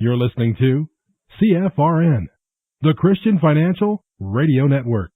You're listening to CFRN, the Christian Financial Radio Network.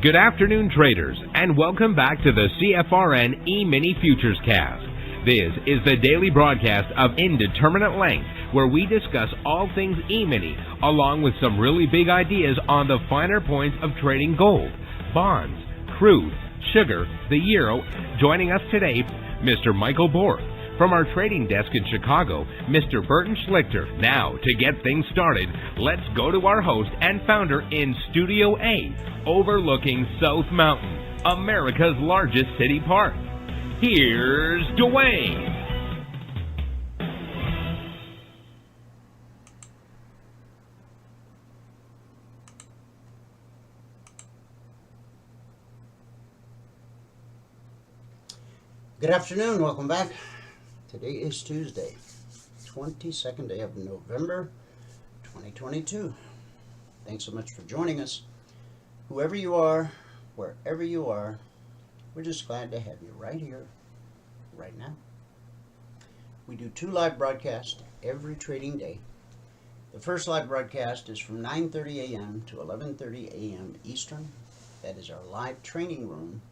Good afternoon, traders, and welcome back to the CFRN E-Mini Futures Cast. This is the daily broadcast of Indeterminate Length, where we discuss all things E-Mini, along with some really big ideas on the finer points of trading gold, bonds, crude, sugar, the euro. Joining us today, Mr. Michael Borth. From our trading desk in Chicago, Mr. Burton Schlichter. Now, to get things started, let's go to our host and founder in Studio A, overlooking South Mountain, America's largest city park. Here's Dwayne. Good afternoon, welcome back. Today is Tuesday, 22nd day of November, 2022. Thanks so much for joining us. Whoever you are, wherever you are, we're just glad to have you right here, right now. We do 2 live broadcasts every trading day. The first live broadcast is from 9:30 a.m. to 11:30 a.m. Eastern. That is our live training room,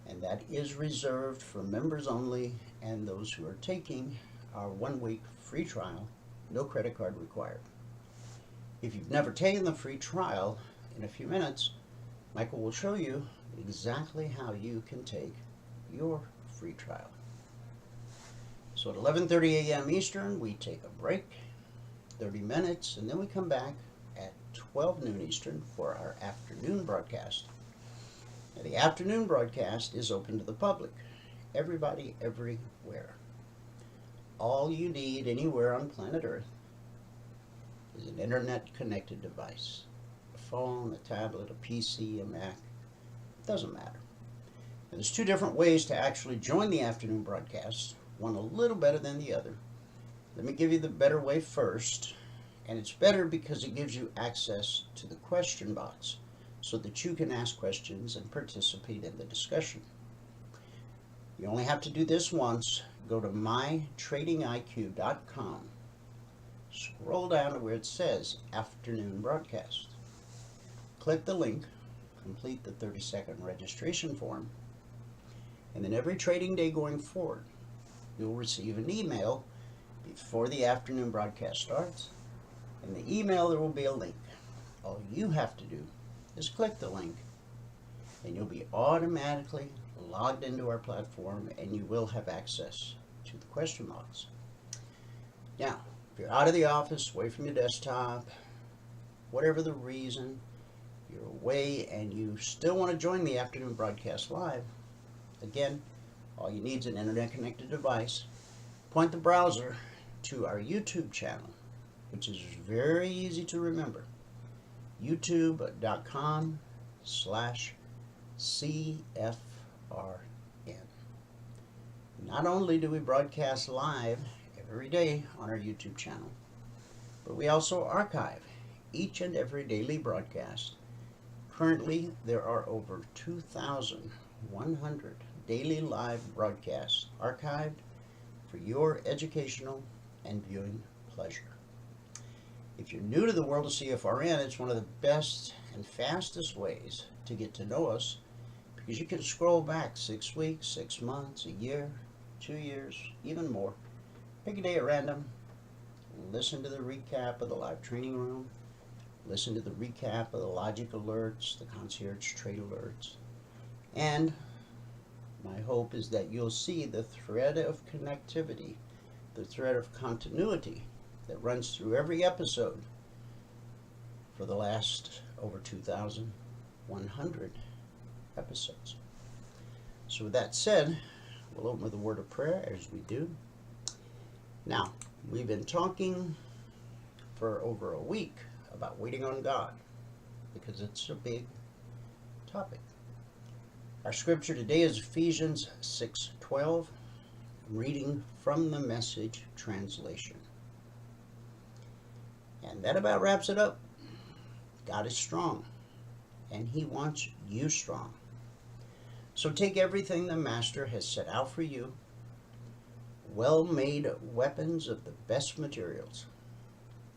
and that is reserved for members only and those who are taking our 1-week free trial, no credit card required. If you've never taken the free trial, in a few minutes, Michael will show you exactly how you can take your free trial. So at 11:30 a.m. Eastern, we take a break, 30 minutes, and then we come back at 12 noon Eastern for our afternoon broadcast. Now, the afternoon broadcast is open to the public, everybody, everywhere. All you need anywhere on planet Earth is an internet-connected device. A phone, a tablet, a PC, a Mac, it doesn't matter. And there's 2 different ways to actually join the afternoon broadcast, one a little better than the other. Let me give you the better way first, and it's better because it gives you access to the question box, so that you can ask questions and participate in the discussion. You only have to do this once. Go to mytradingiq.com. Scroll down to where it says Afternoon Broadcast. Click the link, complete the 30-second registration form, and then every trading day going forward, you'll receive an email before the afternoon broadcast starts. In the email, there will be a link. All you have to do is click the link, and you'll be automatically logged into our platform, and you will have access to the question box. Now, if you're out of the office, away from your desktop, whatever the reason, you're away and you still want to join the afternoon broadcast live, again, all you need is an internet-connected device. Point the browser to our YouTube channel, which is very easy to remember. youtube.com/CFRN. Not only do we broadcast live every day on our YouTube channel, but we also archive each and every daily broadcast. Currently, there are over 2,100 daily live broadcasts archived for your educational and viewing pleasure. If you're new to the world of CFRN, it's one of the best and fastest ways to get to know us, because you can scroll back 6 weeks, 6 months, a year, 2 years, even more. Pick a day at random, listen to the recap of the live training room, listen to the recap of the logic alerts, the concierge trade alerts, and my hope is that you'll see the thread of connectivity, the thread of continuity that runs through every episode for the last over 2,100 episodes. So with that said, we'll open with a word of prayer as we do. Now, we've been talking for over a week about waiting on God, because it's a big topic. Our scripture today is Ephesians 6:12, reading from the Message translation. And that about wraps it up. God is strong, and He wants you strong. So take everything the Master has set out for you, well-made weapons of the best materials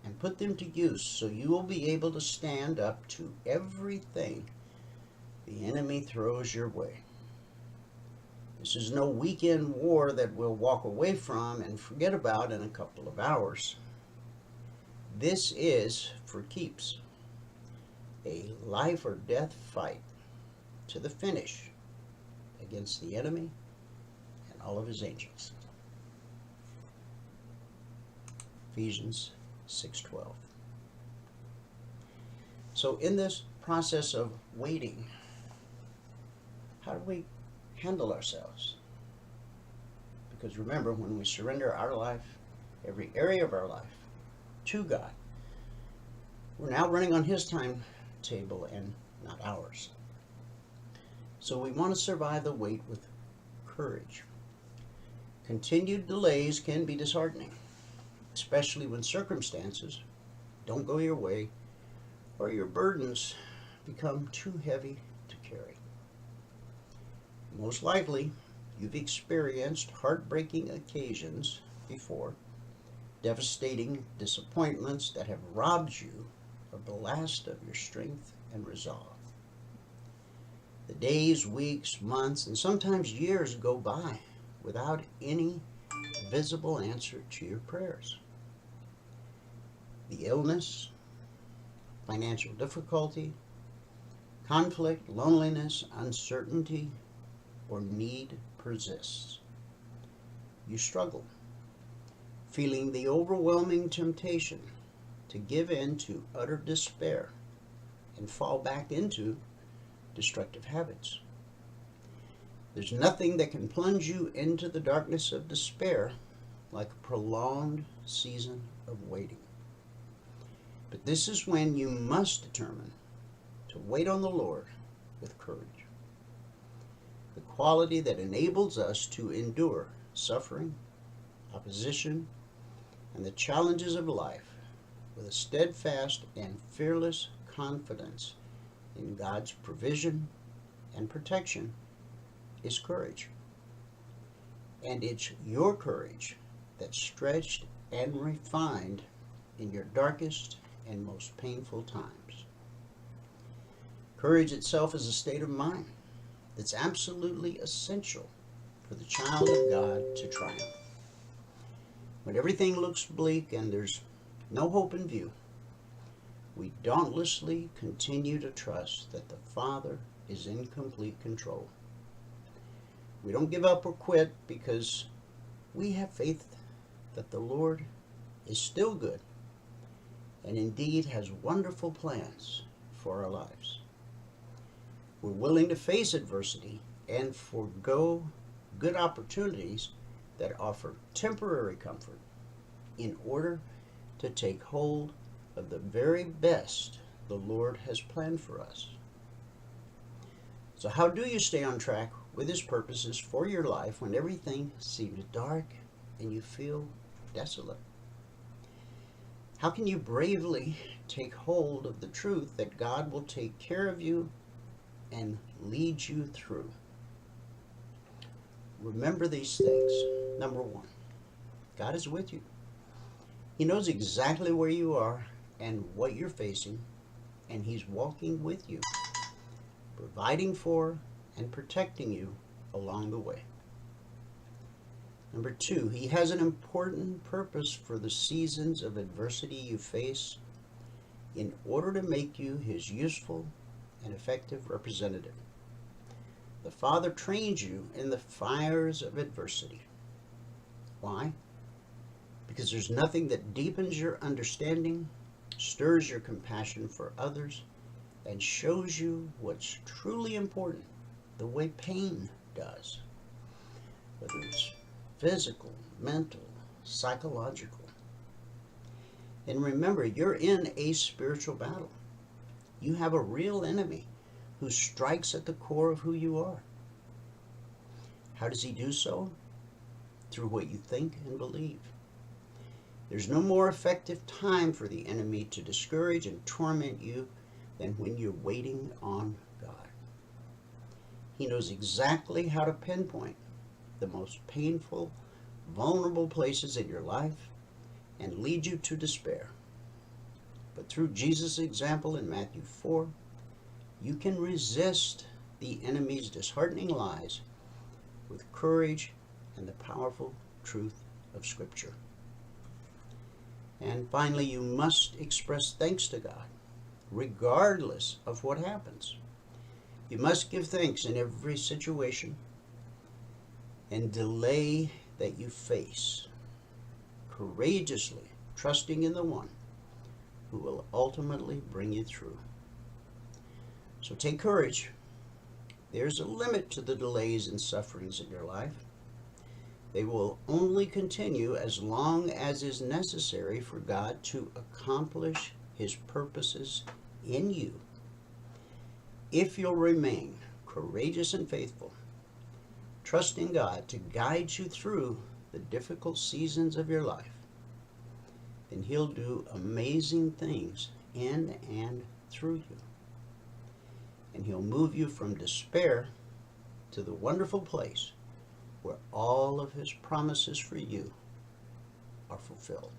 and put them to use so you will be able to stand up to everything the enemy throws your way. This is no weekend war that we'll walk away from and forget about in a couple of hours. This is for keeps, a life or death fight to the finish against the enemy and all of his angels. Ephesians 6:12. So in this process of waiting, how do we handle ourselves? Because remember, when we surrender our life, every area of our life, to God, we're now running on His timetable and not ours. So we want to survive the wait with courage. Continued delays can be disheartening, especially when circumstances don't go your way or your burdens become too heavy to carry. Most likely, you've experienced heartbreaking occasions before, devastating disappointments that have robbed you of the last of your strength and resolve. The days, weeks, months, and sometimes years go by without any visible answer to your prayers. The illness, financial difficulty, conflict, loneliness, uncertainty, or need persists. You struggle, feeling the overwhelming temptation to give in to utter despair and fall back into destructive habits. There's nothing that can plunge you into the darkness of despair like a prolonged season of waiting. But this is when you must determine to wait on the Lord with courage. The quality that enables us to endure suffering, opposition, and the challenges of life with a steadfast and fearless confidence in God's provision and protection is courage. And it's your courage that's stretched and refined in your darkest and most painful times. Courage itself is a state of mind that's absolutely essential for the child of God to triumph. When everything looks bleak and there's no hope in view, we dauntlessly continue to trust that the Father is in complete control. We don't give up or quit because we have faith that the Lord is still good and indeed has wonderful plans for our lives. We're willing to face adversity and forego good opportunities that offer temporary comfort in order to take hold of the very best the Lord has planned for us. So how do you stay on track with His purposes for your life when everything seems dark and you feel desolate? How can you bravely take hold of the truth that God will take care of you and lead you through? Remember these things. Number one, God is with you. He knows exactly where you are and what you're facing, and He's walking with you, providing for and protecting you along the way. Number two, He has an important purpose for the seasons of adversity you face in order to make you His useful and effective representative. The Father trains you in the fires of adversity. Why? Because there's nothing that deepens your understanding, stirs your compassion for others, and shows you what's truly important the way pain does. Whether it's physical, mental, psychological. And remember, you're in a spiritual battle. You have a real enemy who strikes at the core of who you are. How does he do so? Through what you think and believe. There's no more effective time for the enemy to discourage and torment you than when you're waiting on God. He knows exactly how to pinpoint the most painful vulnerable places in your life and lead you to despair. But through Jesus' example in Matthew 4, you can resist the enemy's disheartening lies with courage and the powerful truth of Scripture. And finally, you must express thanks to God, regardless of what happens. You must give thanks in every situation and delay that you face, courageously trusting in the one who will ultimately bring you through. So take courage. There's a limit to the delays and sufferings in your life. They will only continue as long as is necessary for God to accomplish His purposes in you. If you'll remain courageous and faithful, trusting God to guide you through the difficult seasons of your life, then He'll do amazing things in and through you. And He'll move you from despair to the wonderful place where all of His promises for you are fulfilled.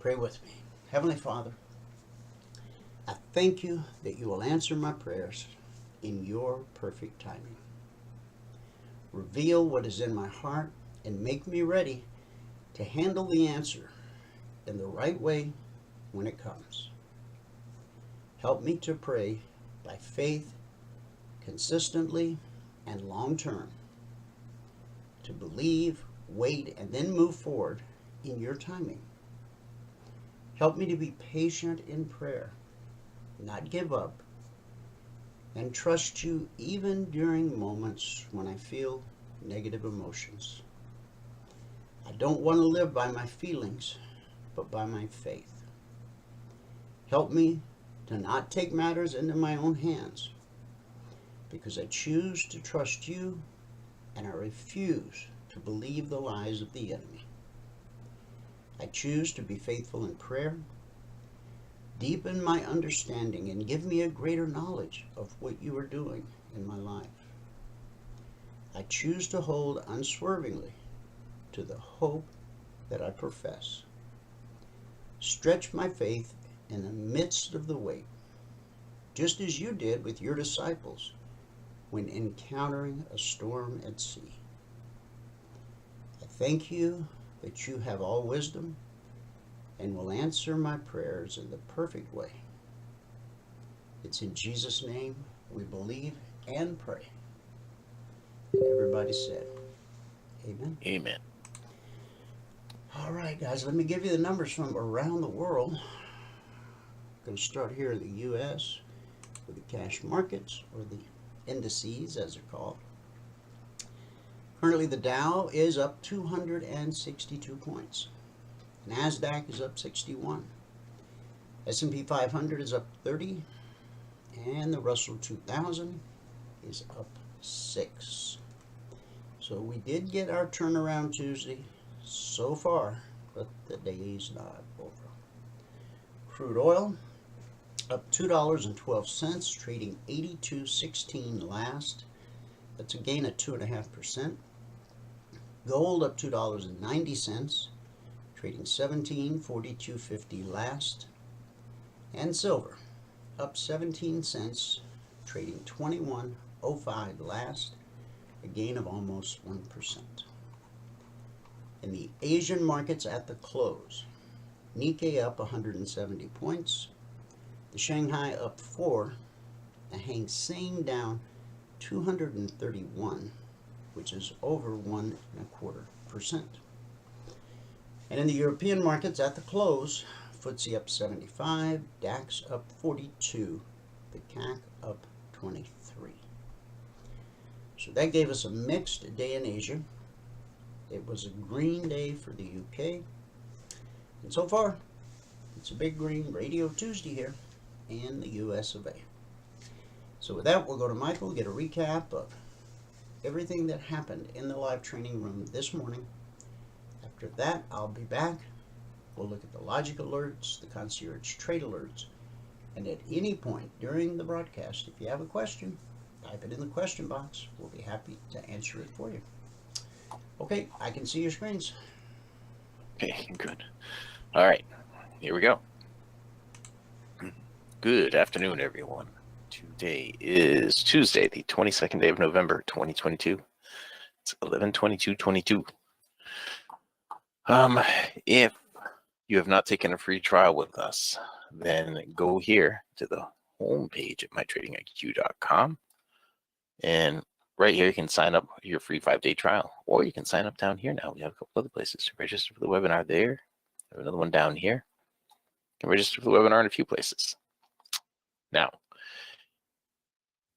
Pray with me. Heavenly Father, I thank You that You will answer my prayers in Your perfect timing. Reveal what is in my heart and make me ready to handle the answer in the right way when it comes. Help me to pray by faith, consistently and long term, to believe, wait, and then move forward in Your timing. Help me to be patient in prayer, not give up, and trust You even during moments when I feel negative emotions. I don't want to live by my feelings, but by my faith. Help me to not take matters into my own hands, because I choose to trust You and I refuse to believe the lies of the enemy. I choose to be faithful in prayer. Deepen my understanding and give me a greater knowledge of what You are doing in my life. I choose to hold unswervingly to the hope that I profess. Stretch my faith in the midst of the weight, just as You did with Your disciples when encountering a storm at sea. I thank You that You have all wisdom and will answer my prayers in the perfect way. It's in Jesus' name we believe and pray. And everybody said, amen. Amen. All right, guys, let me give you the numbers from around the world. I'm going to start here in the U.S. with the cash markets, or the indices as they're called. Currently, the Dow is up 262 points. NASDAQ is up 61. S&P 500 is up 30. And the Russell 2000 is up 6. So we did get our turnaround Tuesday so far, but the day's not over. Crude oil up $2.12, trading 82.16 last. That's a gain of 2.5%. Gold up $2.90, trading 17.4250 last. And silver up 17 cents, trading 21.05 last, a gain of almost 1%. In the Asian markets at the close, Nikkei up 170 points, the Shanghai up 4, the Hang Seng down 231, which is over 1.25%. And in the European markets at the close, FTSE up 75, DAX up 42, the CAC up 23. So that gave us a mixed day in Asia. It was a green day for the UK. And so far, it's a big green Radio Tuesday here in the US of A. So with that, we'll go to Michael, get a recap of everything that happened in the live training room this morning. After that, I'll be back. We'll look at the logic alerts, the concierge trade alerts, and at any point during the broadcast, if you have a question, type it in the question box. We'll be happy to answer it for you. Okay, I can see your screens. Okay, good. All right, here we go. Good afternoon, everyone. Today is Tuesday, the 22nd day of November, 2022. It's 11/22/22. If you have not taken a free trial with us, then go here to the home page at mytradingiq.com, and right here you can sign up for your free 5-day trial, or you can sign up down here now. We have a couple other places to register for the webinar there. We have another one down here. You can register for the webinar in a few places. Now,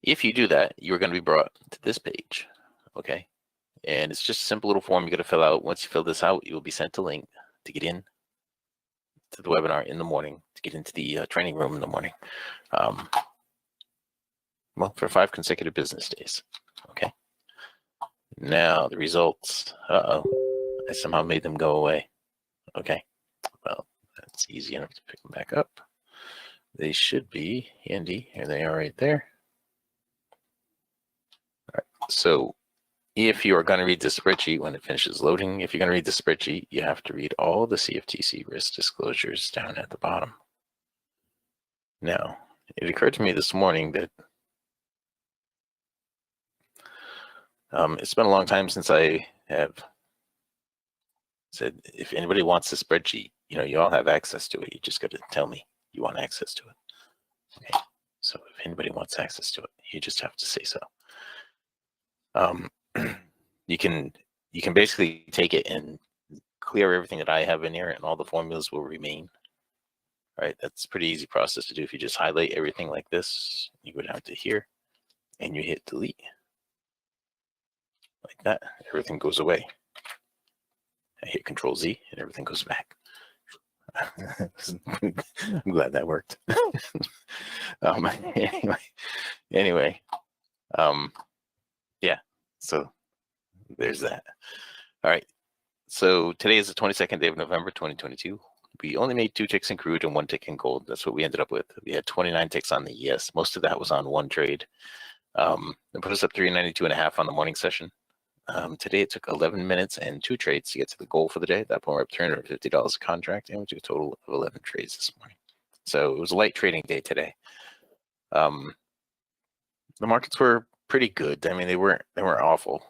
if you do that, you're going to be brought to this page, okay? And it's just a simple little form you got to fill out. Once you fill this out, you will be sent a link to get in to the webinar in the morning, to get into the training room in the morning. Well, for 5 consecutive business days, okay? Now, the results, I somehow made them go away. Okay, well, that's easy enough to pick them back up. They should be handy. Here they are right there. All right, so if you are going to read the spreadsheet when it finishes loading, if you're going to read the spreadsheet, you have to read all the CFTC risk disclosures down at the bottom. Now, it occurred to me this morning that it's been a long time since I have said, if anybody wants the spreadsheet, you all have access to it. You just got to tell me you want access to it. Okay. So if anybody wants access to it, you just have to say so. You can basically take it and clear everything that I have in here, and all the formulas will remain. All right, that's a pretty easy process to do. If you just highlight everything like this, you go down to here, and you hit delete. Like that, everything goes away. I hit Control Z, and everything goes back. I'm glad that worked. Anyway, yeah, so there's that. All right, so today is the 22nd day of November, 2022. We only made 2 ticks in crude and 1 tick in gold. That's what we ended up with. We had 29 ticks on the ES. Most of that was on one trade. It put us up 392.5 on the morning session. Today it took 11 minutes and 2 trades to get to the goal for the day. At that point, we're up $350 a contract, and we took a total of 11 trades this morning. So it was a light trading day today. The markets were pretty good. I mean, they weren't awful.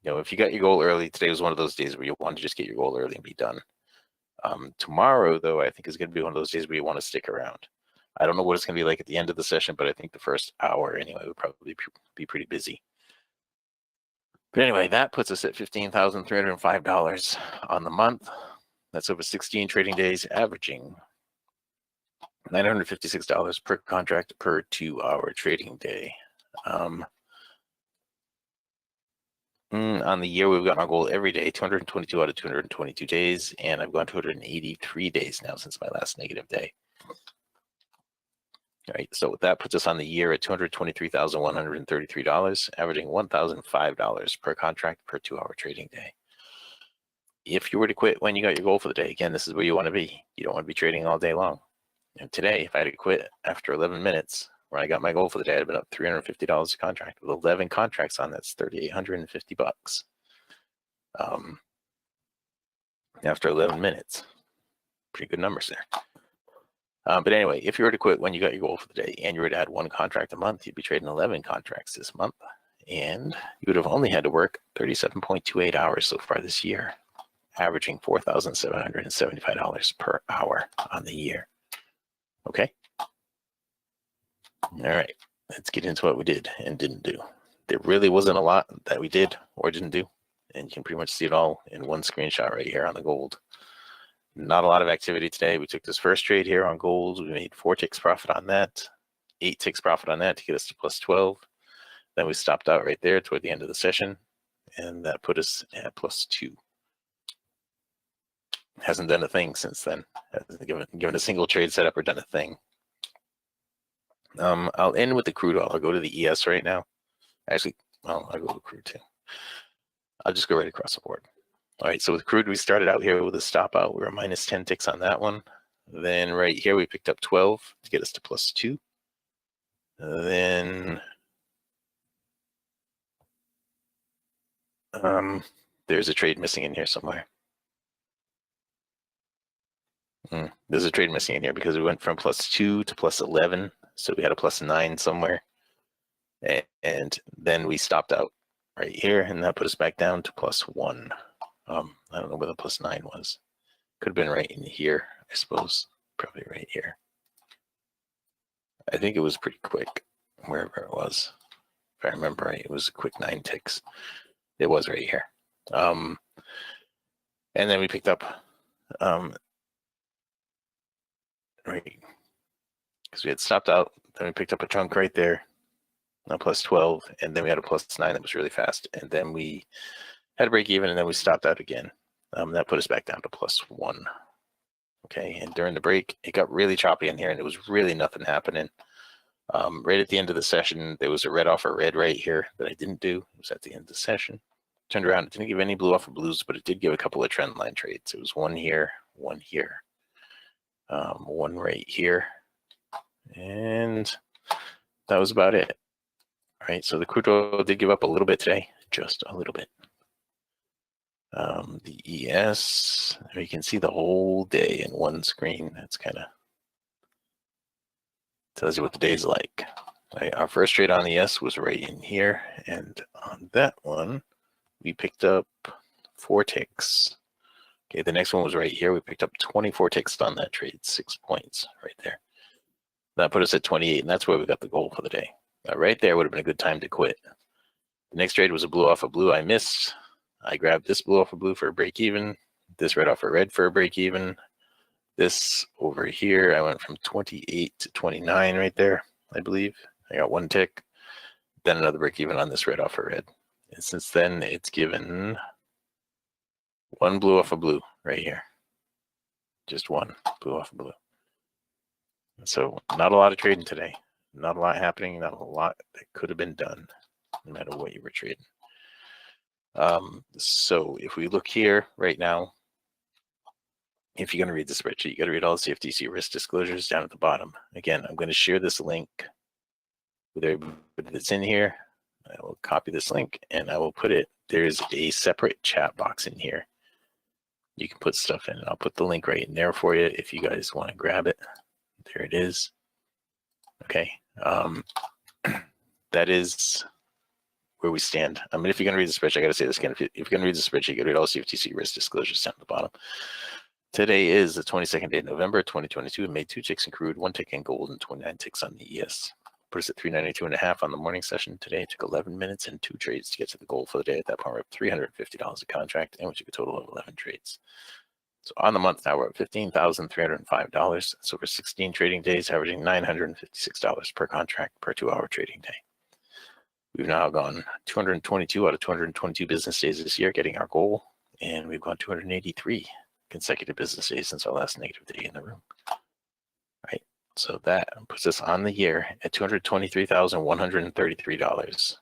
If you got your goal early, today was one of those days where you want to just get your goal early and be done. Tomorrow, though, I think is going to be one of those days where you want to stick around. I don't know what it's going to be like at the end of the session, but I think the first hour anyway would probably be pretty busy. But anyway, that puts us at $15,305 on the month. That's over 16 trading days, averaging $956 per contract per 2-hour trading day. On the year, we've gotten our goal every day, 222 out of 222 days, and I've gone 283 days now since my last negative day. All right, so that puts us on the year at $223,133, averaging $1,005 per contract per 2-hour trading day. If you were to quit when you got your goal for the day, again, this is where you want to be. You don't want to be trading all day long. And today, if I had to quit after 11 minutes, when I got my goal for the day, I'd have been up $350 a contract. With 11 contracts on, that's $3,850. After 11 minutes, pretty good numbers there. But anyway, if you were to quit when you got your goal for the day and you were to add 1 contract a month, you'd be trading 11 contracts this month, and you would have only had to work 37.28 hours so far this year, averaging $4,775 per hour on the year. Okay. All right, let's get into what we did and didn't do. There really wasn't a lot that we did or didn't do, and you can pretty much see it all in one screenshot right here on the gold. Not a lot of activity today. We took this first trade here on gold. We made 4 ticks profit on that, 8 ticks profit on that to get us to plus 12. Then we stopped out right there toward the end of the session, and that put us at plus 2. Hasn't done a thing since then. Hasn't given a single trade setup or done a thing. I'll end with the crude oil. I'll go to the ES right now. Actually, well, I'll go to crude too. I'll just go right across the board. All right, so with crude, we started out here with a stop out. We were minus 10 ticks on that one. Then right here, we picked up 12 to get us to plus 2. Then there's a trade missing in here somewhere. There's a trade missing in here because we went from +2 to +11. So we had a +9 somewhere. And then we stopped out right here, and that put us back down to +1. I don't know where the +9 was. Could have been right in here, I suppose. Probably right here. I think it was pretty quick, wherever it was. If I remember right, it was a quick 9 ticks. It was right here. And then we picked up, right, because we had stopped out. Then we picked up a chunk right there, a +12, and then we had a +9 that was really fast. And then we had a break even, and then we stopped out again. That put us back down to +1. Okay, and during the break, it got really choppy in here, and it was really nothing happening. Right at the end of the session, there was a red offer red right here that I didn't do. It was at the end of the session. Turned around, it didn't give any blue offer blues, but it did give a couple of trend line trades. It was one here, one right here, and that was about it. All right, so the crude oil did give up a little bit today, just a little bit. The ES, you can see the whole day in one screen. That's kind of tells you what the day's like. Right, our first trade on the ES was right in here, and on that one, we picked up 4 ticks. Okay, the next one was right here. We picked up 24 ticks on that trade, 6 points right there. That put us at 28, and that's where we got the goal for the day. Right there would have been a good time to quit. The next trade was a blue off a blue I missed. I grabbed this blue off a blue for a break even, this red off a red for a break even. This over here, I went from 28 to 29 right there, I believe. I got 1 tick, then another break even on this red off a red. And since then, it's given 1 blue off a blue right here. Just 1 blue off a blue. So not a lot of trading today. Not a lot happening, not a lot that could have been done, no matter what you were trading. So if we look here right now, if you're going to read the spreadsheet, you got to read all the CFTC risk disclosures down at the bottom. Again, I'm going to share this link with everybody that's in here. I will copy this link and I will put it, there's a separate chat box in here. You can put stuff in, and I'll put the link right in there for you if you guys want to grab it. There it is. Okay. That is where we stand. I mean, if you're going to read the spreadsheet, I got to say this again. If you're going to read the spreadsheet, you got to read all CFTC risk disclosures down at the bottom. Today is the 22nd day of November, 2022. We made 2 ticks in crude, 1 tick in gold, and 29 ticks on the ES. Put us at 392.5 on the morning session. Today it took 11 minutes and 2 trades to get to the goal for the day. At that point, we're up $350 a contract, and we took a total of 11 trades. So on the month now, we're at $15,305. So for 16 trading days, averaging $956 per contract per 2-hour trading day. We've now gone 222 out of 222 business days this year, getting our goal, and we've gone 283 consecutive business days since our last negative day in the room. Right, so that puts us on the year at $223,133.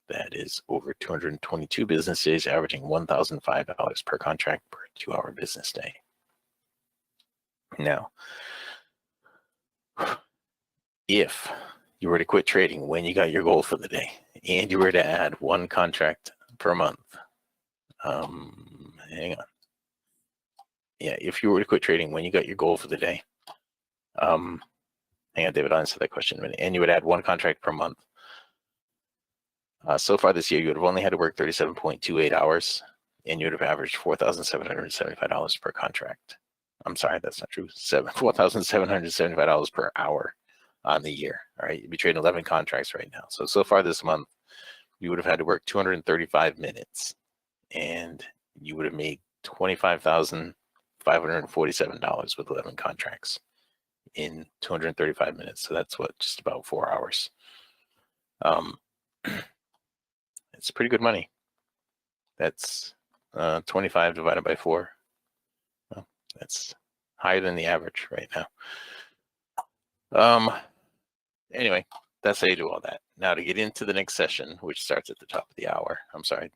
That is over 222 business days, averaging $1,005 per contract per 2-hour business day. Now, if you were to quit trading when you got your goal for the day, and you were to add 1 contract per month, hang on. Yeah, if you were to quit trading when you got your goal for the day, hang on, David, I'll answer that question in a minute, and you would add 1 contract per month. So far this year, you would have only had to work 37.28 hours, and you would have averaged $4,775 per contract. I'm sorry, that's not true. $4,775 per hour on the year. All right, you'd be trading 11 contracts right now. So far this month, you would have had to work 235 minutes, and you would have made $25,547 with 11 contracts in 235 minutes. So that's what, just about 4 hours. It's pretty good money. That's 25 divided by 4. Well, that's higher than the average right now. Anyway, that's how you do all that. Now to get into the next session, which starts at the top of the hour. I'm sorry,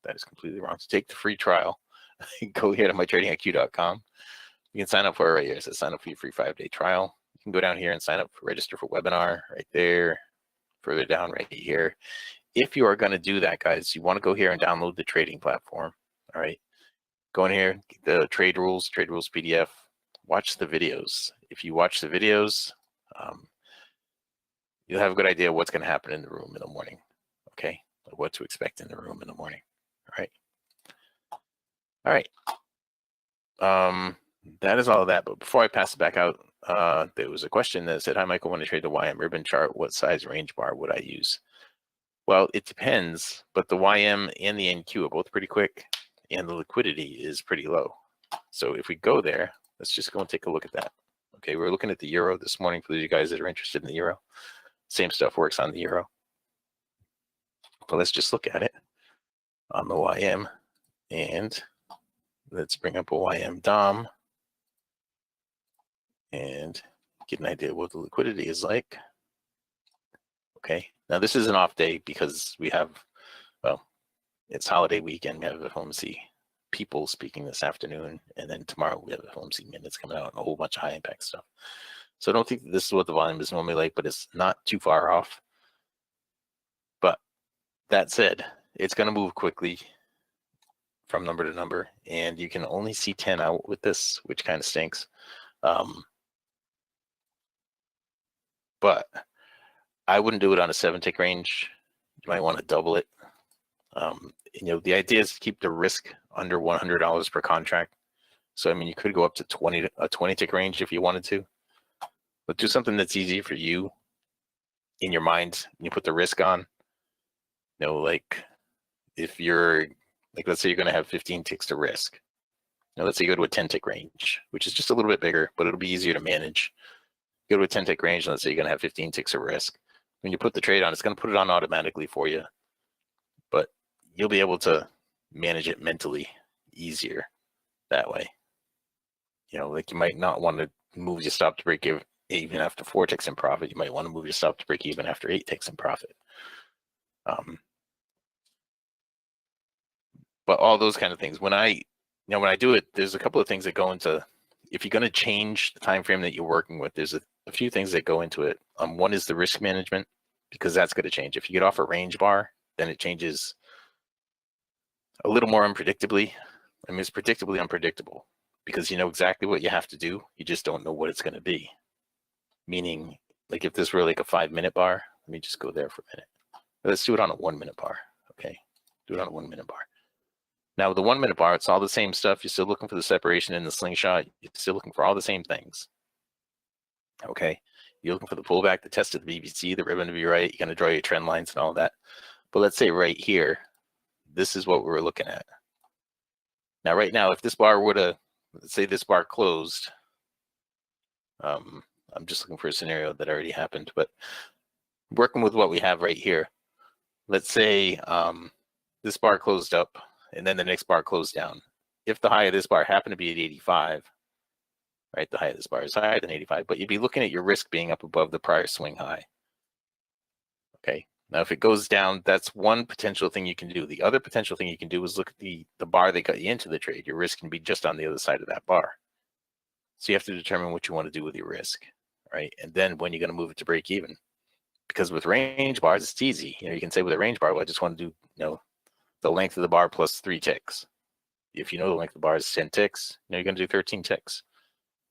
that is completely wrong. So take the free trial. Go here to mytradingiq.com. You can sign up for it right here. It says sign up for your free 5-day trial. You can go down here and sign up for register for webinar right there. Further down right here. If you are going to do that, guys, you want to go here and download the trading platform. All right, go in here, the trade rules PDF, watch the videos. If you watch the videos, you'll have a good idea what's going to happen in the room in the morning. Okay, like what to expect in the room in the morning. All right. That is all of that. But before I pass it back out, there was a question that said, "Hi, Michael. When I trade the YM ribbon chart, what size range bar would I use?" Well, it depends, but the YM and the NQ are both pretty quick, and the liquidity is pretty low. So if we go there, let's just go and take a look at that. Okay, we're looking at the euro this morning for you guys that are interested in the euro. Same stuff works on the euro. But let's just look at it on the YM, and let's bring up a YM DOM and get an idea what the liquidity is like. Okay, now this is an off day because we have, well, it's holiday weekend. We have a FOMC people speaking this afternoon, and then tomorrow we have a FOMC minutes coming out and a whole bunch of high impact stuff. So I don't think this is what the volume is normally like, but it's not too far off. But that said, it's going to move quickly from number to number, and you can only see 10 out with this, which kind of stinks. But I wouldn't do it on a 7-tick range. You might want to double it. The idea is to keep the risk under $100 per contract. So, I mean, you could go up to a 20-tick range if you wanted to, but do something that's easy for you in your mind. You put the risk on, like if you're, like, let's say you're going to have 15 ticks to risk. Let's say you go to a 10-tick range, which is just a little bit bigger, but it'll be easier to manage. Go to a 10-tick range, and let's say you're going to have 15 ticks of risk. When you put the trade on, it's going to put it on automatically for you, but you'll be able to manage it mentally easier that way. Like you might not want to move your stop to break even after 4 ticks in profit. You might want to move your stop to break even after 8 ticks in profit. But all those kind of things, when I do it, there's a couple of things that go into, if you're going to change the time frame that you're working with, there's a few things that go into it. One is the risk management, because that's going to change. If you get off a range bar, then it changes a little more unpredictably. I mean, it's predictably unpredictable because you know exactly what you have to do. You just don't know what it's going to be. Meaning, like if this were like a 5-minute bar, let me just go there for a minute. Let's do it on a 1-minute bar. Okay, do it on a 1-minute bar. Now, with the 1-minute bar, it's all the same stuff. You're still looking for the separation in the slingshot. You're still looking for all the same things. Okay, you're looking for the pullback, the test of the BBC, the ribbon to be right. You're going to draw your trend lines and all that. But let's say right here, this is what we're looking at. Now, right now, if this bar were to, let's say this bar closed, I'm just looking for a scenario that already happened, but working with what we have right here, let's say this bar closed up and then the next bar closed down. If the high of this bar happened to be at 85, right, the high of this bar is higher than 85, but you'd be looking at your risk being up above the prior swing high. Okay, now if it goes down, that's one potential thing you can do. The other potential thing you can do is look at the bar that got you into the trade. Your risk can be just on the other side of that bar. So you have to determine what you want to do with your risk, right? And then when you're going to move it to break even. Because with range bars, it's easy. You can say with a range bar, well, I just want to do, the length of the bar plus 3 ticks. If you know the length of the bar is 10 ticks, you're going to do 13 ticks.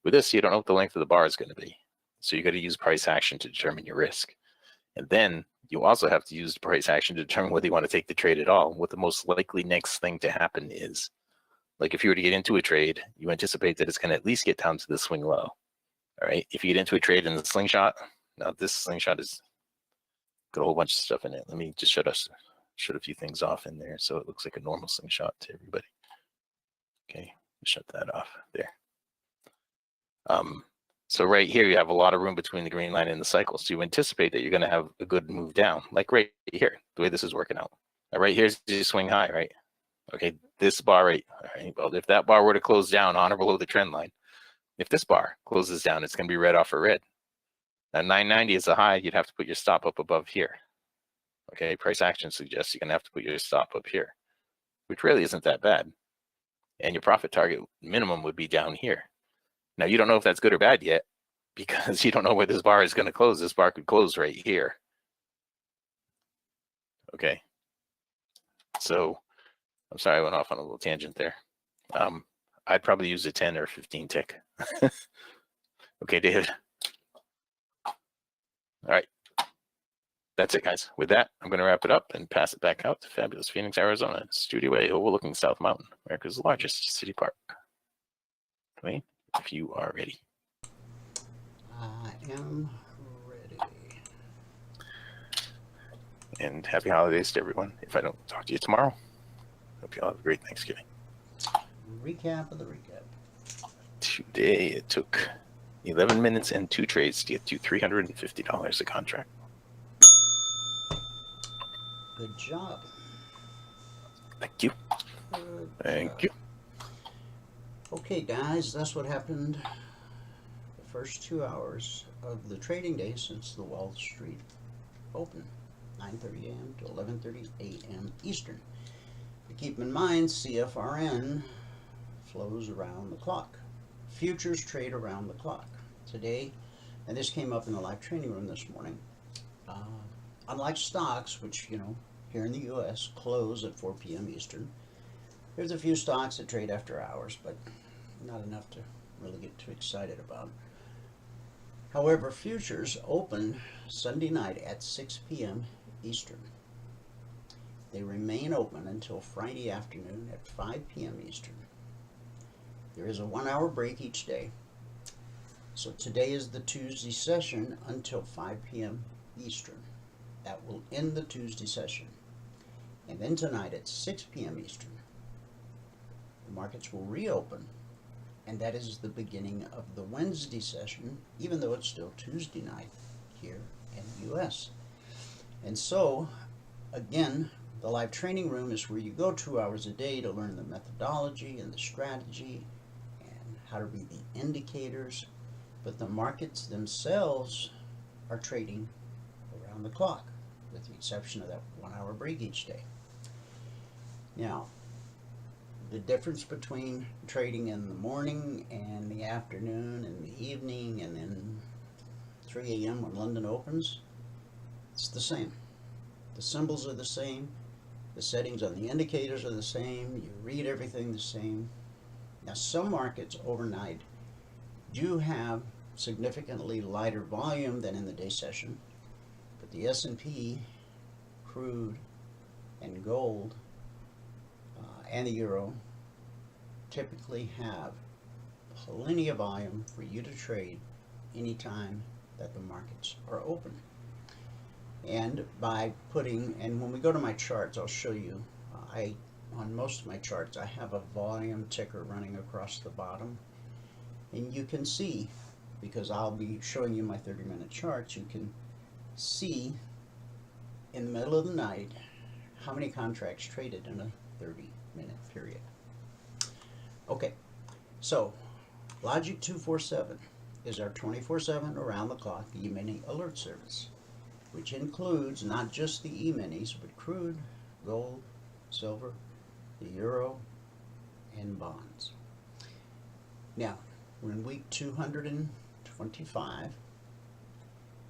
With this, you don't know what the length of the bar is going to be. So you got to use price action to determine your risk. And then you also have to use the price action to determine whether you want to take the trade at all. What the most likely next thing to happen is, like if you were to get into a trade, you anticipate that it's going to at least get down to the swing low. All right. If you get into a trade in the slingshot, now this slingshot is got a whole bunch of stuff in it. Let me just shut a few things off in there so it looks like a normal slingshot to everybody. Okay, shut that off there. So right here, you have a lot of room between the green line and the cycle. So you anticipate that you're going to have a good move down, like right here, the way this is working out. Now, right here's the swing high, right? Okay, this bar right. All right, well, if that bar were to close down on or below the trend line, if this bar closes down, it's going to be red off of red. Now 990 is the high. You'd have to put your stop up above here. Okay, price action suggests you're going to have to put your stop up here, which really isn't that bad. And your profit target minimum would be down here. Now, you don't know if that's good or bad yet because you don't know where this bar is going to close. This bar could close right here. Okay. So I'm sorry, I went off on a little tangent there. I'd probably use a 10 or 15 tick. Okay, David. All right. That's it, guys. With that, I'm going to wrap it up and pass it back out to fabulous Phoenix, Arizona, Studio A, overlooking South Mountain, America's largest city park. Dwayne, if you are ready. I am ready. And happy holidays to everyone. If I don't talk to you tomorrow, hope you all have a great Thanksgiving. Recap of the recap. Today, it took 11 minutes and 2 trades to get to $350 a contract. Good job. Thank you. Good Thank job. you. Okay, guys, that's what happened the first 2 hours of the trading day since the Wall Street opened, 9:30 a.m. to 11:30 a.m. Eastern. But keep in mind, CFRN flows around the clock. Futures trade around the clock. Today, and this came up in the live training room this morning, unlike stocks, which, you know, here in the U.S. close at 4 p.m. Eastern, there's a few stocks that trade after hours, but not enough to really get too excited about. However, futures open Sunday night at 6 p.m. Eastern. They remain open until Friday afternoon at 5 p.m. Eastern. There is a 1-hour break each day. So today is the Tuesday session until 5 p.m. Eastern. That will end the Tuesday session. And then tonight at 6 p.m. Eastern, the markets will reopen, and that is the beginning of the Wednesday session, even though it's still Tuesday night here in the U.S. And so, again, the live training room is where you go 2 hours a day to learn the methodology and the strategy and how to read the indicators. But the markets themselves are trading around the clock, with the exception of that 1-hour break each day. Now, the difference between trading in the morning and the afternoon and the evening and then 3 a.m. when London opens, it's the same. The symbols are the same. The settings on the indicators are the same. You read everything the same. Now, some markets overnight do have significantly lighter volume than in the day session, but the S&P, crude, and gold, and the euro typically have plenty of volume for you to trade anytime that the markets are open. And by putting, and when we go to my charts, I'll show you, on most of my charts, I have a volume ticker running across the bottom. And you can see, because I'll be showing you my 30-minute charts, you can see in the middle of the night how many contracts traded in a 30-minute period. Okay, so Logic 247 is our 24/7 around-the-clock E-mini alert service, which includes not just the E-minis, but crude, gold, silver, the euro, and bonds. Now, we're in week 225,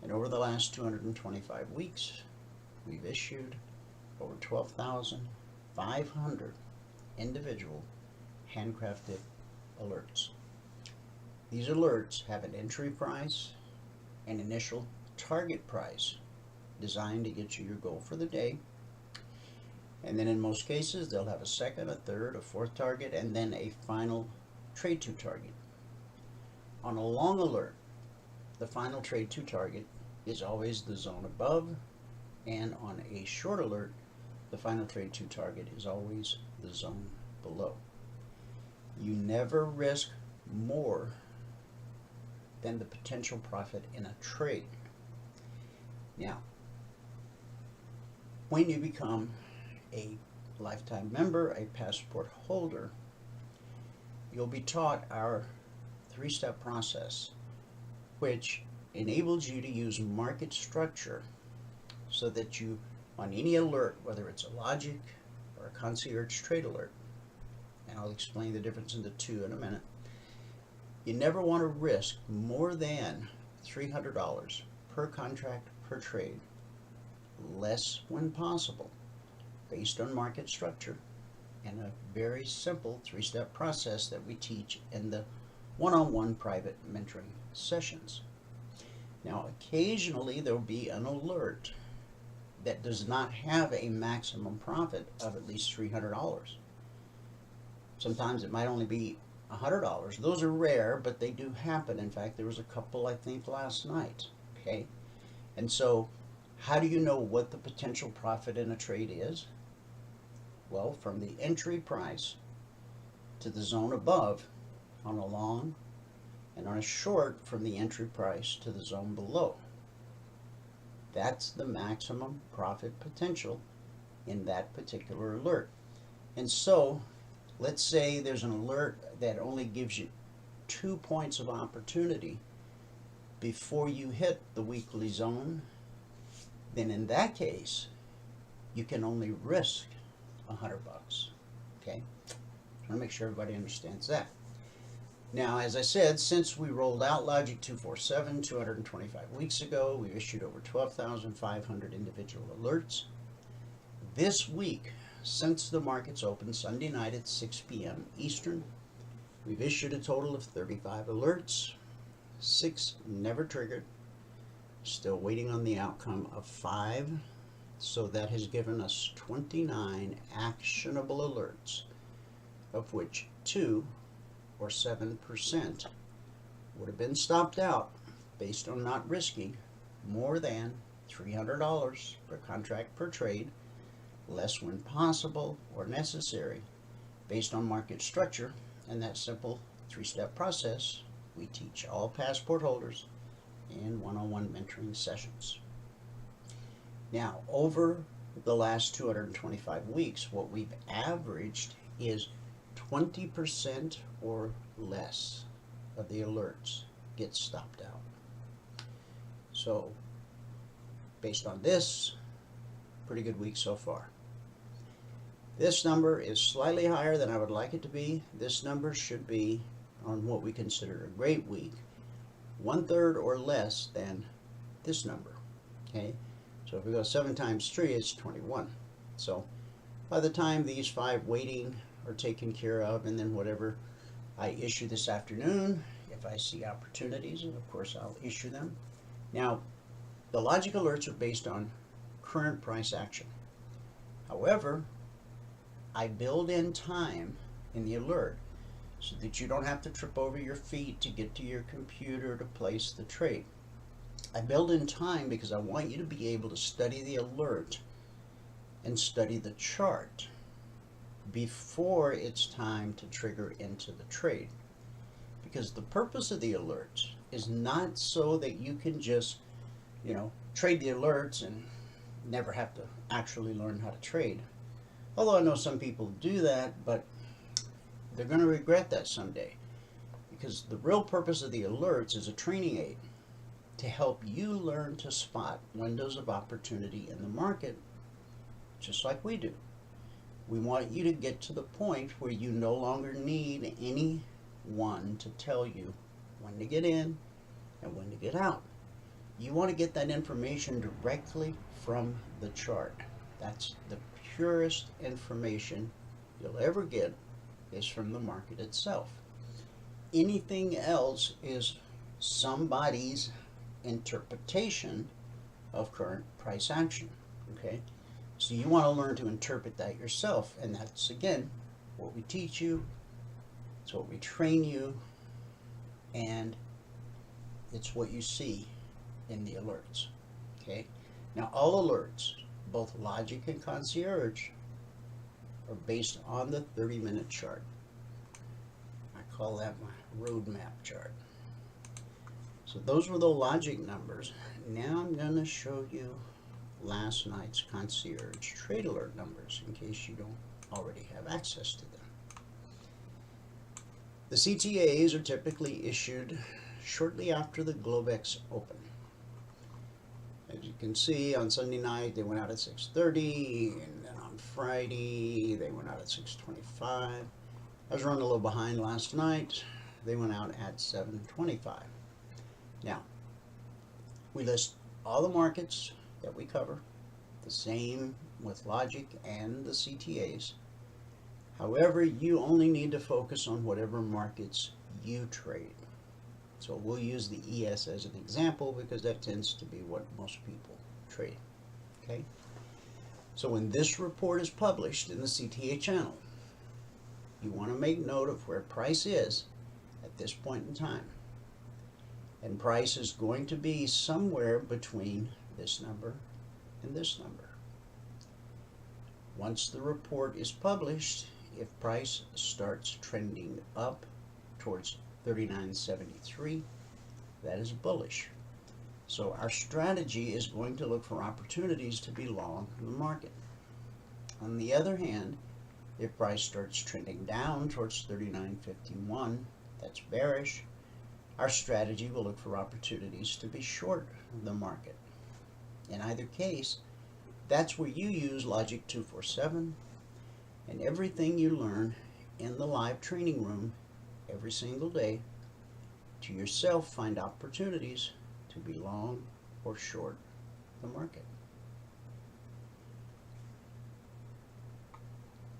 and over the last 225 weeks, we've issued over 12,500 individual handcrafted alerts. These alerts have an entry price, an initial target price designed to get you your goal for the day, and then in most cases they'll have a second, a third, a fourth target, and then a final trade to target. On a long alert, the final trade to target is always the zone above, and on a short alert, the final trade to target is always the zone below. You never risk more than the potential profit in a trade. Now, when you become a lifetime member, a passport holder, you'll be taught our 3-step process, which enables you to use market structure so that you, on any alert, whether it's a logic or a concierge trade alert, and I'll explain the difference in the two in a minute, you never want to risk more than $300 per contract per trade, less when possible, based on market structure, and a very simple 3-step process that we teach in the one-on-one private mentoring sessions. Now, occasionally there will be an alert that does not have a maximum profit of at least $300. Sometimes it might only be $100. Those are rare, but they do happen. In fact, there was a couple, I think, last night. Okay, and so how do you know what the potential profit in a trade is? Well, from the entry price to the zone above on a long, and on a short from the entry price to the zone below. That's the maximum profit potential in that particular alert. And so let's say there's an alert that only gives you 2 points of opportunity before you hit the weekly zone. Then in that case, you can only risk $100. Okay, I want to make sure everybody understands that. Now, as I said, since we rolled out Logic 247 225 weeks ago, we've issued over 12,500 individual alerts. This week, since the markets opened Sunday night at 6 p.m. Eastern, we've issued a total of 35 alerts, 6 never triggered, still waiting on the outcome of 5. So that has given us 29 actionable alerts, of which 2 or 7% would have been stopped out based on not risking more than $300 per contract per trade, less when possible or necessary based on market structure. And that simple 3-step process we teach all passport holders in one-on-one mentoring sessions. Now, over the last 225 weeks, what we've averaged is 20% or less of the alerts get stopped out. So, based on this, pretty good week so far. This number is slightly higher than I would like it to be. This number should be, on what we consider a great week, 1/3 or less than this number. Okay, so if we go 7 times 3, it's 21. So by the time these 5 waiting are taken care of, and then whatever I issue this afternoon, if I see opportunities, and of course I'll issue them. Now, the logic alerts are based on current price action. However, I build in time in the alert so that you don't have to trip over your feet to get to your computer to place the trade. I build in time because I want you to be able to study the alert and study the chart before it's time to trigger into the trade. Because the purpose of the alerts is not so that you can just, trade the alerts and never have to actually learn how to trade. Although I know some people do that, but they're going to regret that someday. Because the real purpose of the alerts is a training aid to help you learn to spot windows of opportunity in the market, just like we do. We want you to get to the point where you no longer need anyone to tell you when to get in and when to get out. You want to get that information directly from the chart. That's the purest information you'll ever get, is from the market itself. Anything else is somebody's interpretation of current price action. Okay, so you want to learn to interpret that yourself, and that's again what we teach you, it's what we train you, and it's what you see in the alerts. Okay, now all alerts, both logic and concierge, are based on the 30-minute chart. I call that my roadmap chart. So those were the logic numbers. Now I'm going to show you last night's concierge trade alert numbers in case you don't already have access to them. The CTAs are typically issued shortly after the Globex open. As you can see, on Sunday night they went out at 6:30, and then on Friday they went out at 6:25. I was running a little behind last night. They went out at 7:25. Now, we list all the markets that we cover, the same with logic and the CTAs. However, you only need to focus on whatever markets you trade. So we'll use the ES as an example because that tends to be what most people trade. Okay? So when this report is published in the CTA channel, you want to make note of where price is at this point in time. And price is going to be somewhere between this number and this number. Once the report is published, if price starts trending up towards 39.73, that is bullish. So our strategy is going to look for opportunities to be long in the market. On the other hand, if price starts trending down towards 39.51, that's bearish. Our strategy will look for opportunities to be short the market. In either case, that's where you use Logic 247 and everything you learn in the live training room every single day to yourself find opportunities to be long or short the market.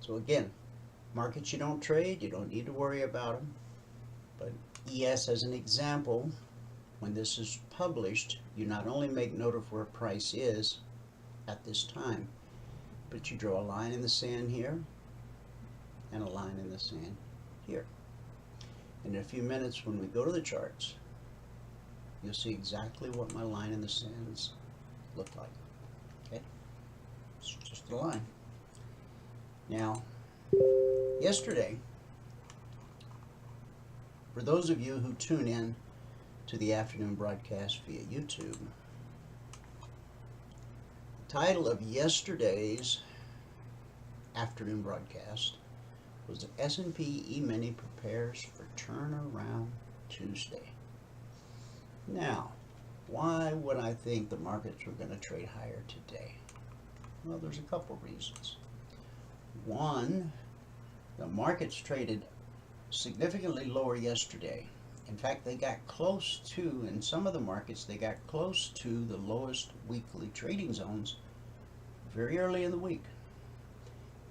So again, markets you don't trade, you don't need to worry about them. But ES as an example, when this is published, you not only make note of where price is at this time, but you draw a line in the sand here and a line in the sand here. In a few minutes when we go to the charts, you'll see exactly what my line in the sands look like. Okay? It's just a line. Now, yesterday, for those of you who tune in to the afternoon broadcast via YouTube, the title of yesterday's afternoon broadcast was the S&P E-mini prepares for turnaround Tuesday. Now, why would I think the markets were going to trade higher today? Well, there's a couple reasons. One, the markets traded significantly lower yesterday. In fact, they got close to, in some of the markets, they got close to the lowest weekly trading zones very early in the week.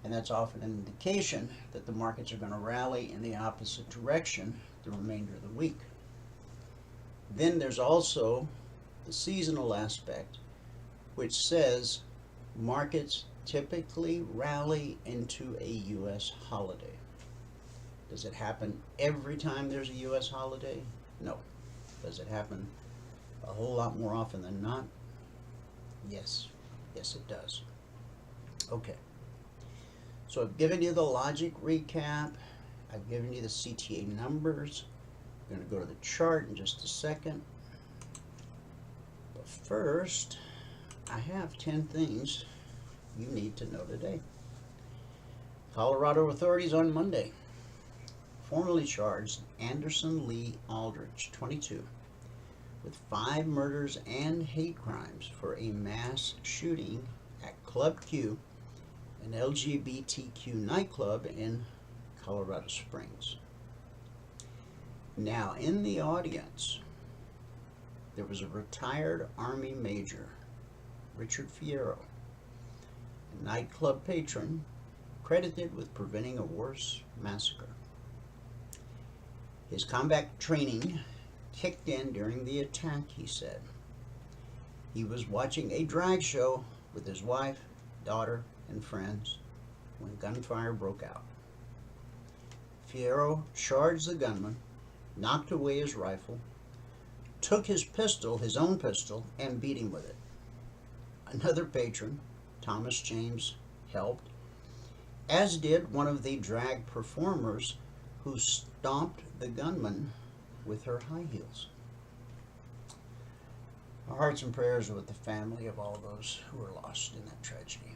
And that's often an indication that the markets are going to rally in the opposite direction the remainder of the week. Then there's also the seasonal aspect, which says markets typically rally into a U.S. holiday. Does it happen every time there's a U.S. holiday? No. Does it happen a whole lot more often than not? Yes. Yes, it does. Okay. So I've given you the logic recap. I've given you the CTA numbers. I'm going to go to the chart in just a second. But first, I have 10 things you need to know today. Colorado authorities on Monday formally charged Anderson Lee Aldrich, 22, with 5 murders and hate crimes for a mass shooting at Club Q, an LGBTQ nightclub in Colorado Springs. Now, in the audience, there was a retired Army Major, Richard Fierro, a nightclub patron credited with preventing a worse massacre. His combat training kicked in during the attack, he said. He was watching a drag show with his wife, daughter, and friends when gunfire broke out. Fierro charged the gunman, knocked away his rifle, took his pistol, his own pistol, and beat him with it. Another patron, Thomas James, helped, as did one of the drag performers who stomped the gunman with her high heels. Our hearts and prayers are with the family of all those who were lost in that tragedy.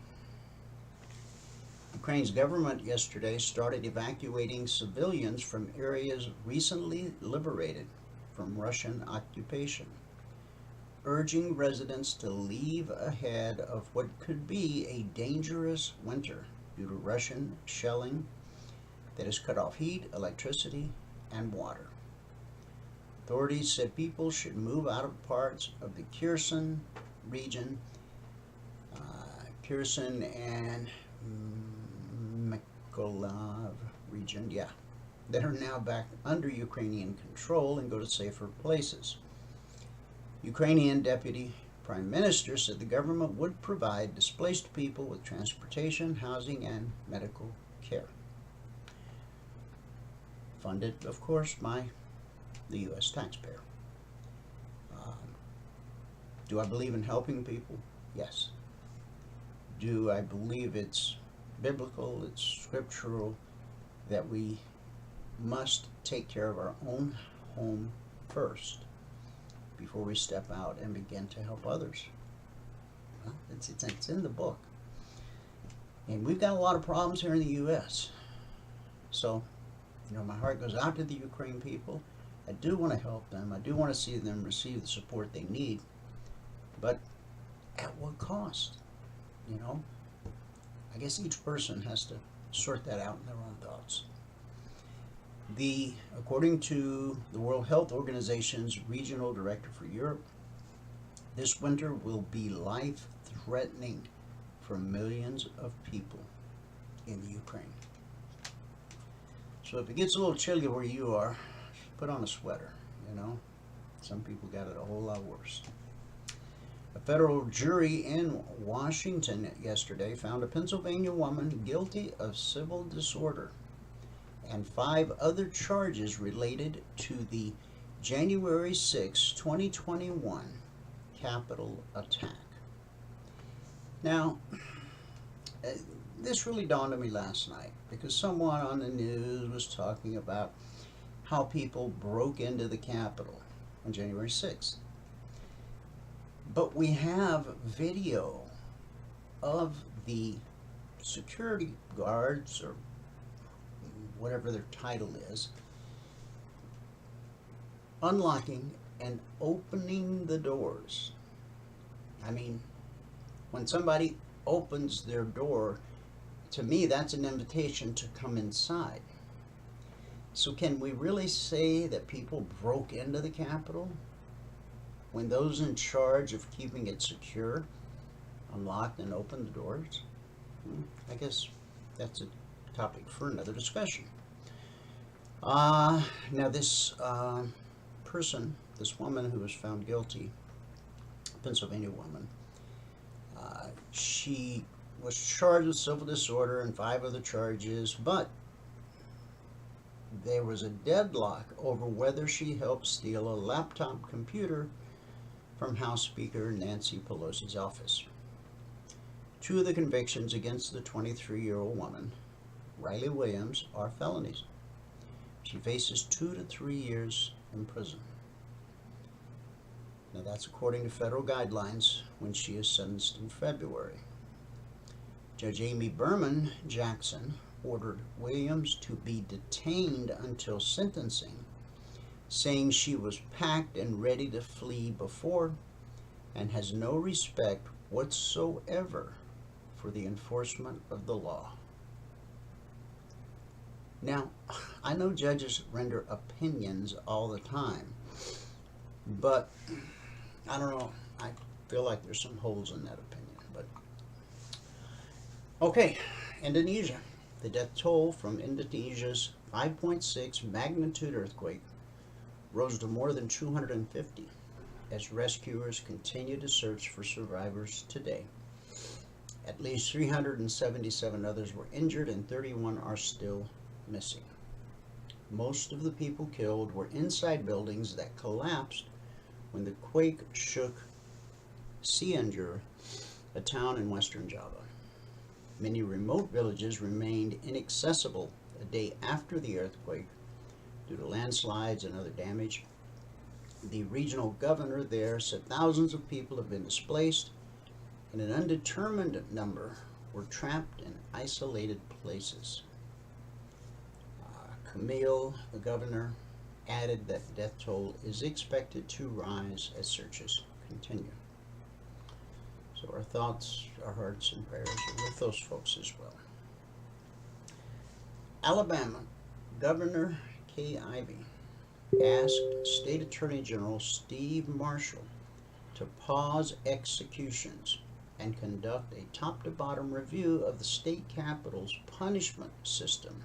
Ukraine's government yesterday started evacuating civilians from areas recently liberated from Russian occupation, urging residents to leave ahead of what could be a dangerous winter due to Russian shelling that has cut off heat, electricity, and water. Authorities said people should move out of parts of the Kherson region, Kherson and Mykolaiv region, that are now back under Ukrainian control and go to safer places. Ukrainian Deputy Prime Minister said the government would provide displaced people with transportation, housing, and medical care. Funded, of course, by the U.S. taxpayer. Do I believe in helping people? Yes. Do I believe it's biblical, it's scriptural, that we must take care of our own home first before we step out and begin to help others? Well, it's in the book. And we've got a lot of problems here in the U.S. So, my heart goes out to the Ukraine people. I do want to help them. I do want to see them receive the support they need. But at what cost? I guess each person has to sort that out in their own thoughts. According to the World Health Organization's Regional Director for Europe, this winter will be life-threatening for millions of people in the Ukraine. So if it gets a little chilly where you are, put on a sweater, Some people got it a whole lot worse. A federal jury in Washington yesterday found a Pennsylvania woman guilty of civil disorder and 5 other charges related to the January 6, 2021 Capitol attack. Now, this really dawned on me last night because someone on the news was talking about how people broke into the Capitol on January 6th. But we have video of the security guards, or whatever their title is, unlocking and opening the doors. I mean, when somebody opens their door, to me that's an invitation to come inside. So can we really say that people broke into the Capitol when those in charge of keeping it secure unlocked and opened the doors? I guess that's a topic for another discussion. Now this person, this woman who was found guilty, Pennsylvania woman, she was charged with civil disorder and 5 other charges, but there was a deadlock over whether she helped steal a laptop computer from House Speaker Nancy Pelosi's office. 2 of the convictions against the 23-year-old woman, Riley Williams, are felonies. She faces 2 to 3 years in prison. Now that's according to federal guidelines when she is sentenced in February. Judge Amy Berman Jackson ordered Williams to be detained until sentencing, saying she was packed and ready to flee before and has no respect whatsoever for the enforcement of the law. Now, I know judges render opinions all the time, but I don't know, I feel like there's some holes in that opinion. But okay, Indonesia. The death toll from Indonesia's 5.6 magnitude earthquake rose to more than 250 as rescuers continue to search for survivors today. At least 377 others were injured and 31 are still missing. Most of the people killed were inside buildings that collapsed when the quake shook Cianjur, a town in western Java. Many remote villages remained inaccessible a day after the earthquake due to landslides and other damage. The regional governor there said thousands of people have been displaced and an undetermined number were trapped in isolated places. Camille, the governor, added that the death toll is expected to rise as searches continue. So our thoughts, our hearts, and prayers are with those folks as well. Alabama Governor Kay Ivey asked State Attorney General Steve Marshall to pause executions and conduct a top-to-bottom review of the state capitol's punishment system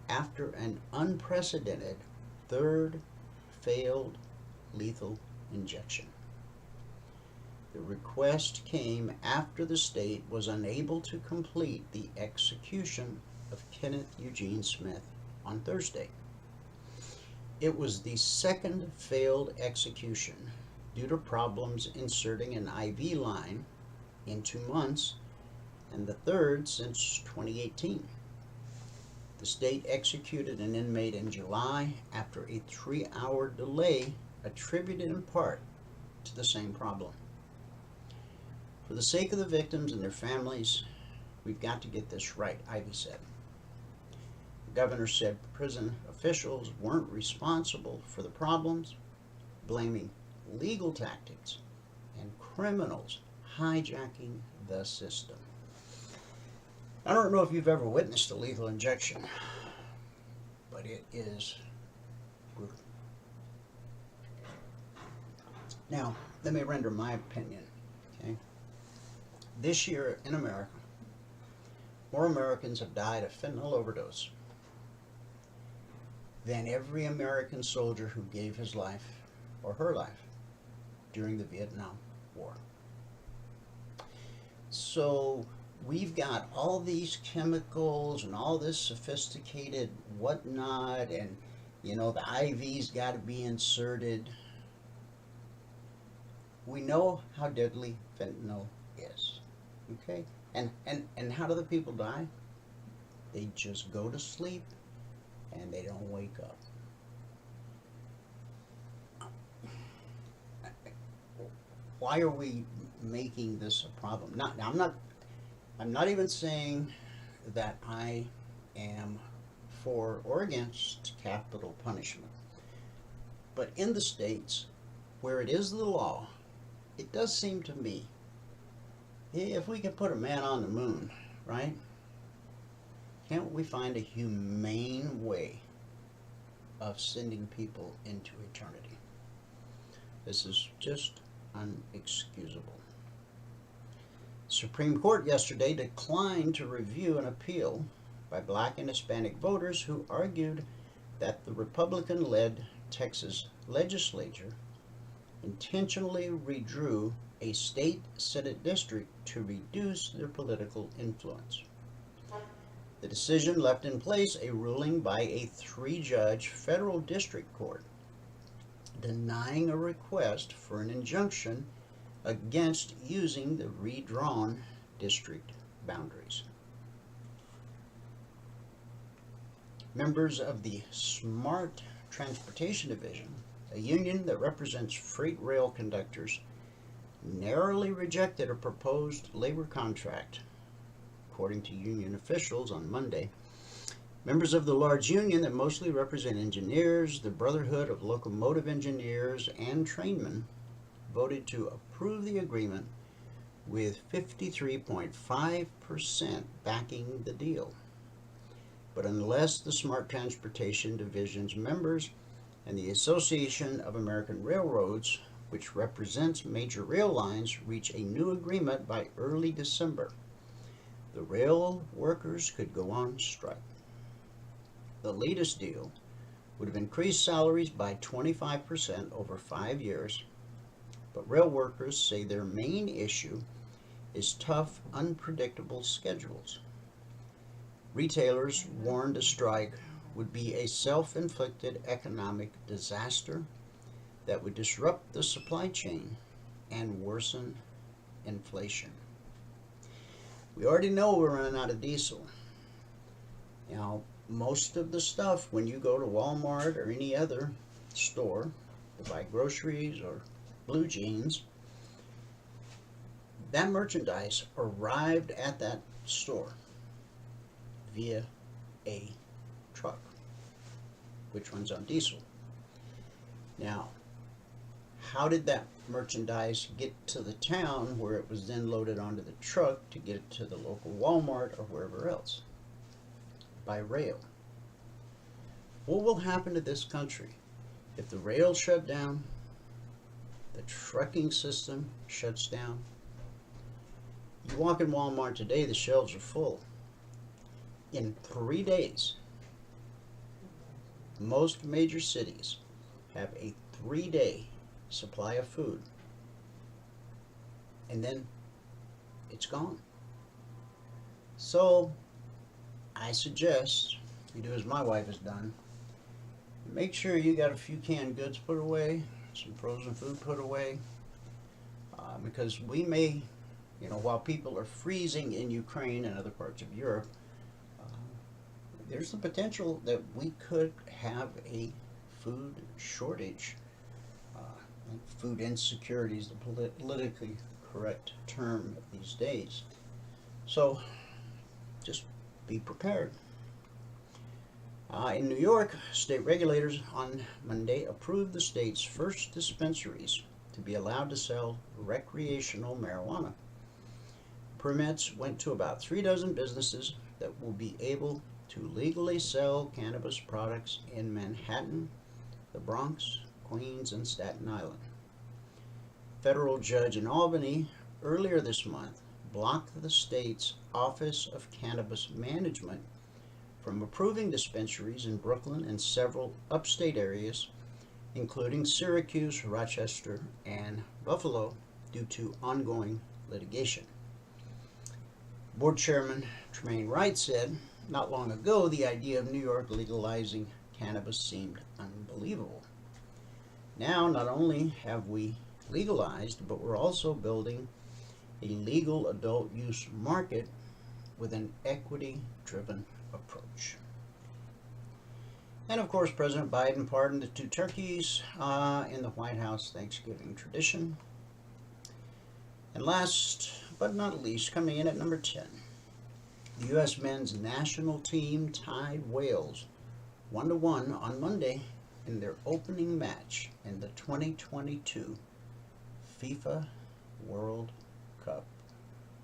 after an unprecedented third failed lethal injection. The request came after the state was unable to complete the execution of Kenneth Eugene Smith on Thursday. It was the second failed execution due to problems inserting an IV line in 2 months, and the third since 2018. The state executed an inmate in July after a 3-hour delay attributed in part to the same problem. For the sake of the victims and their families, we've got to get this right, Ivy said. The governor said prison officials weren't responsible for the problems, blaming legal tactics and criminals hijacking the system. I don't know if you've ever witnessed a lethal injection, but it is brutal. Now, let me render my opinion. Okay? This year in America, more Americans have died of fentanyl overdose than every American soldier who gave his life or her life during the Vietnam War. So we've got all these chemicals and all this sophisticated whatnot, and the IV's got to be inserted. We know how deadly fentanyl is, okay? And how do the people die? They just go to sleep and they don't wake up. Why are we making this a problem? Now, I'm not even saying that I am for or against capital punishment. But in the states where it is the law, it does seem to me, if we can put a man on the moon, right? Can't we find a humane way of sending people into eternity? This is just unexcusable. Supreme Court yesterday declined to review an appeal by Black and Hispanic voters who argued that the Republican-led Texas legislature intentionally redrew a state Senate district to reduce their political influence. The decision left in place a ruling by a 3-judge federal district court denying a request for an injunction against using the redrawn district boundaries. Members of the Smart Transportation Division, a union that represents freight rail conductors, narrowly rejected a proposed labor contract, according to union officials on Monday. Members of the large union that mostly represent engineers, the Brotherhood of Locomotive Engineers, and trainmen, voted to approve the agreement with 53.5% backing the deal. But unless the Smart Transportation Division's members and the Association of American Railroads, which represents major rail lines, reach a new agreement by early December, the rail workers could go on strike. The latest deal would have increased salaries by 25% over 5 years, but rail workers say their main issue is tough, unpredictable schedules. Retailers warned a strike would be a self-inflicted economic disaster that would disrupt the supply chain and worsen inflation. We already know we're running out of diesel. Now, most of the stuff, when you go to Walmart or any other store to buy groceries or blue jeans, that merchandise arrived at that store via a truck, which runs on diesel. Now, how did that merchandise get to the town where it was then loaded onto the truck to get it to the local Walmart or wherever else? By rail. What will happen to this country if the rail shut down, the trucking system shuts down? You walk in Walmart today, the shelves are full. In 3 days, most major cities have a 3-day supply of food, and then it's gone. So I suggest you do as my wife has done. Make sure you got a few canned goods put away, some frozen food put away, because we may, while people are freezing in Ukraine and other parts of Europe, there's the potential that we could have a food shortage. Food insecurity is the politically correct term these days. So just be prepared. In New York, state regulators on Monday approved the state's first dispensaries to be allowed to sell recreational marijuana. Permits went to about 3 dozen businesses that will be able to legally sell cannabis products in Manhattan, the Bronx, Queens, and Staten Island. Federal judge in Albany earlier this month blocked the state's Office of Cannabis Management from approving dispensaries in Brooklyn and several upstate areas, including Syracuse, Rochester, and Buffalo, due to ongoing litigation. Board Chairman Tremaine Wright said, "Not long ago, the idea of New York legalizing cannabis seemed unbelievable. Now, not only have we legalized, but we're also building a legal adult use market with an equity-driven approach." And of course, President Biden pardoned the 2 turkeys in the White House Thanksgiving tradition. And last but not least, coming in at number 10, the U.S. men's national team tied Wales 1-1 on Monday in their opening match in the 2022 FIFA World Cup,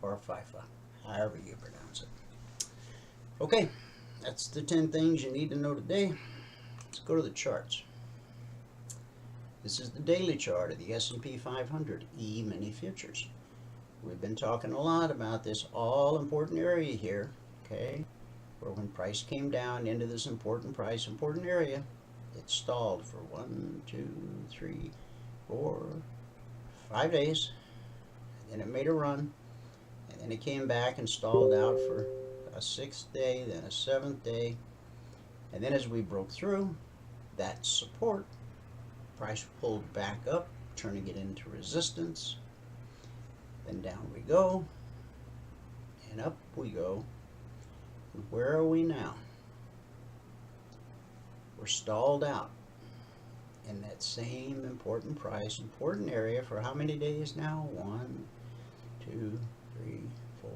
or FIFA, however you pronounce it. Okay, that's the 10 things you need to know today. Let's go to the charts. This is the daily chart of the S&P 500 E-mini futures. We've been talking a lot about this all-important area here, okay, where when price came down into this important area, it stalled for 1, 2, 3, 4, 5 days, and then it made a run, and then it came back and stalled out for a 6th day, then a 7th day, and then as we broke through that support, price pulled back up, turning it into resistance. Then down we go, and up we go. And where are we now? We're stalled out in that same important area for how many days now? 1, 2, 3, 4,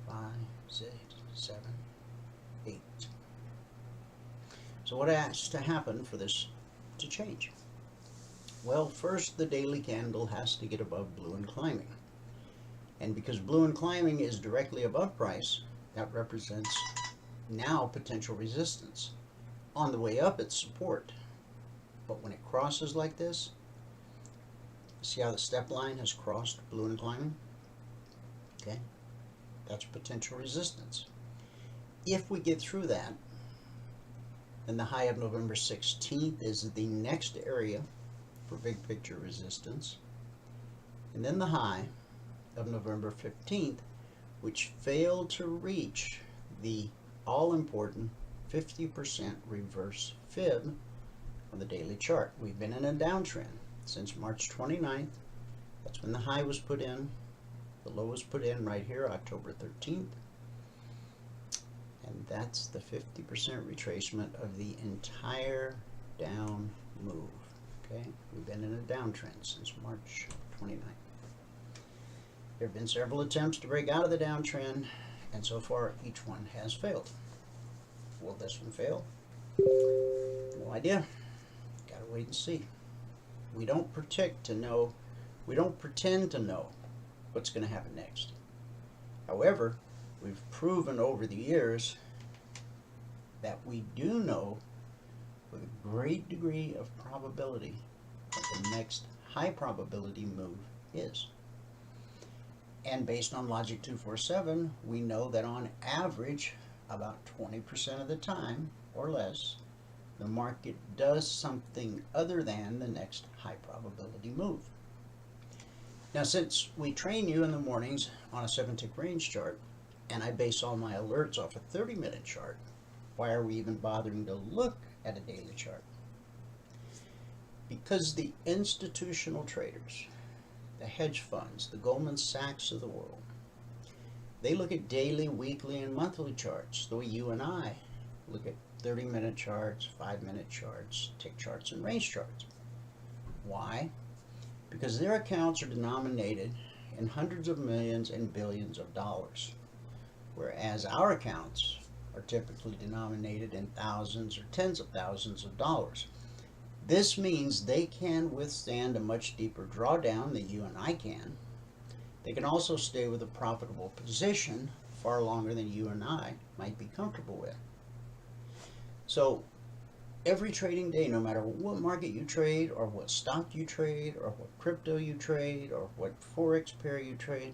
5, 6, 7, 8. So what has to happen for this to change? Well, first the daily candle has to get above blue and climbing. And because blue and climbing is directly above price, that represents now potential resistance. On the way up, it's support. But when it crosses like this, see how the step line has crossed blue and climbing? Okay, that's potential resistance. If we get through that, then the high of November 16th is the next area for big picture resistance. And then the high of November 15th, which failed to reach the all-important 50% reverse fib on the daily chart. We've been in a downtrend since March 29th. That's when the high was put in. The low was put in right here, October 13th. And that's the 50% retracement of the entire down move. Okay, we've been in a downtrend since March 29th. There have been several attempts to break out of the downtrend, and so far each one has failed. Will this one fail? No idea. Gotta wait and see. We don't pretend to know what's going to happen next. However, we've proven over the years that we do know with a great degree of probability what the next high probability move is. And based on Logic 247, we know that on average, about 20% of the time or less, the market does something other than the next high probability move. Now, since we train you in the mornings on a 7-tick range chart, and I base all my alerts off a 30-minute chart, why are we even bothering to look at a daily chart? Because the institutional traders, the hedge funds, the Goldman Sachs of the world, they look at daily, weekly, and monthly charts, the way you and I look at 30-minute charts, 5-minute charts, tick charts, and range charts. Why? Because their accounts are denominated in hundreds of millions and billions of dollars, whereas our accounts are typically denominated in thousands or tens of thousands of dollars. This means they can withstand a much deeper drawdown than you and I can. They can also stay with a profitable position far longer than you and I might be comfortable with. So every trading day, no matter what market you trade, or what stock you trade, or what crypto you trade, or what forex pair you trade,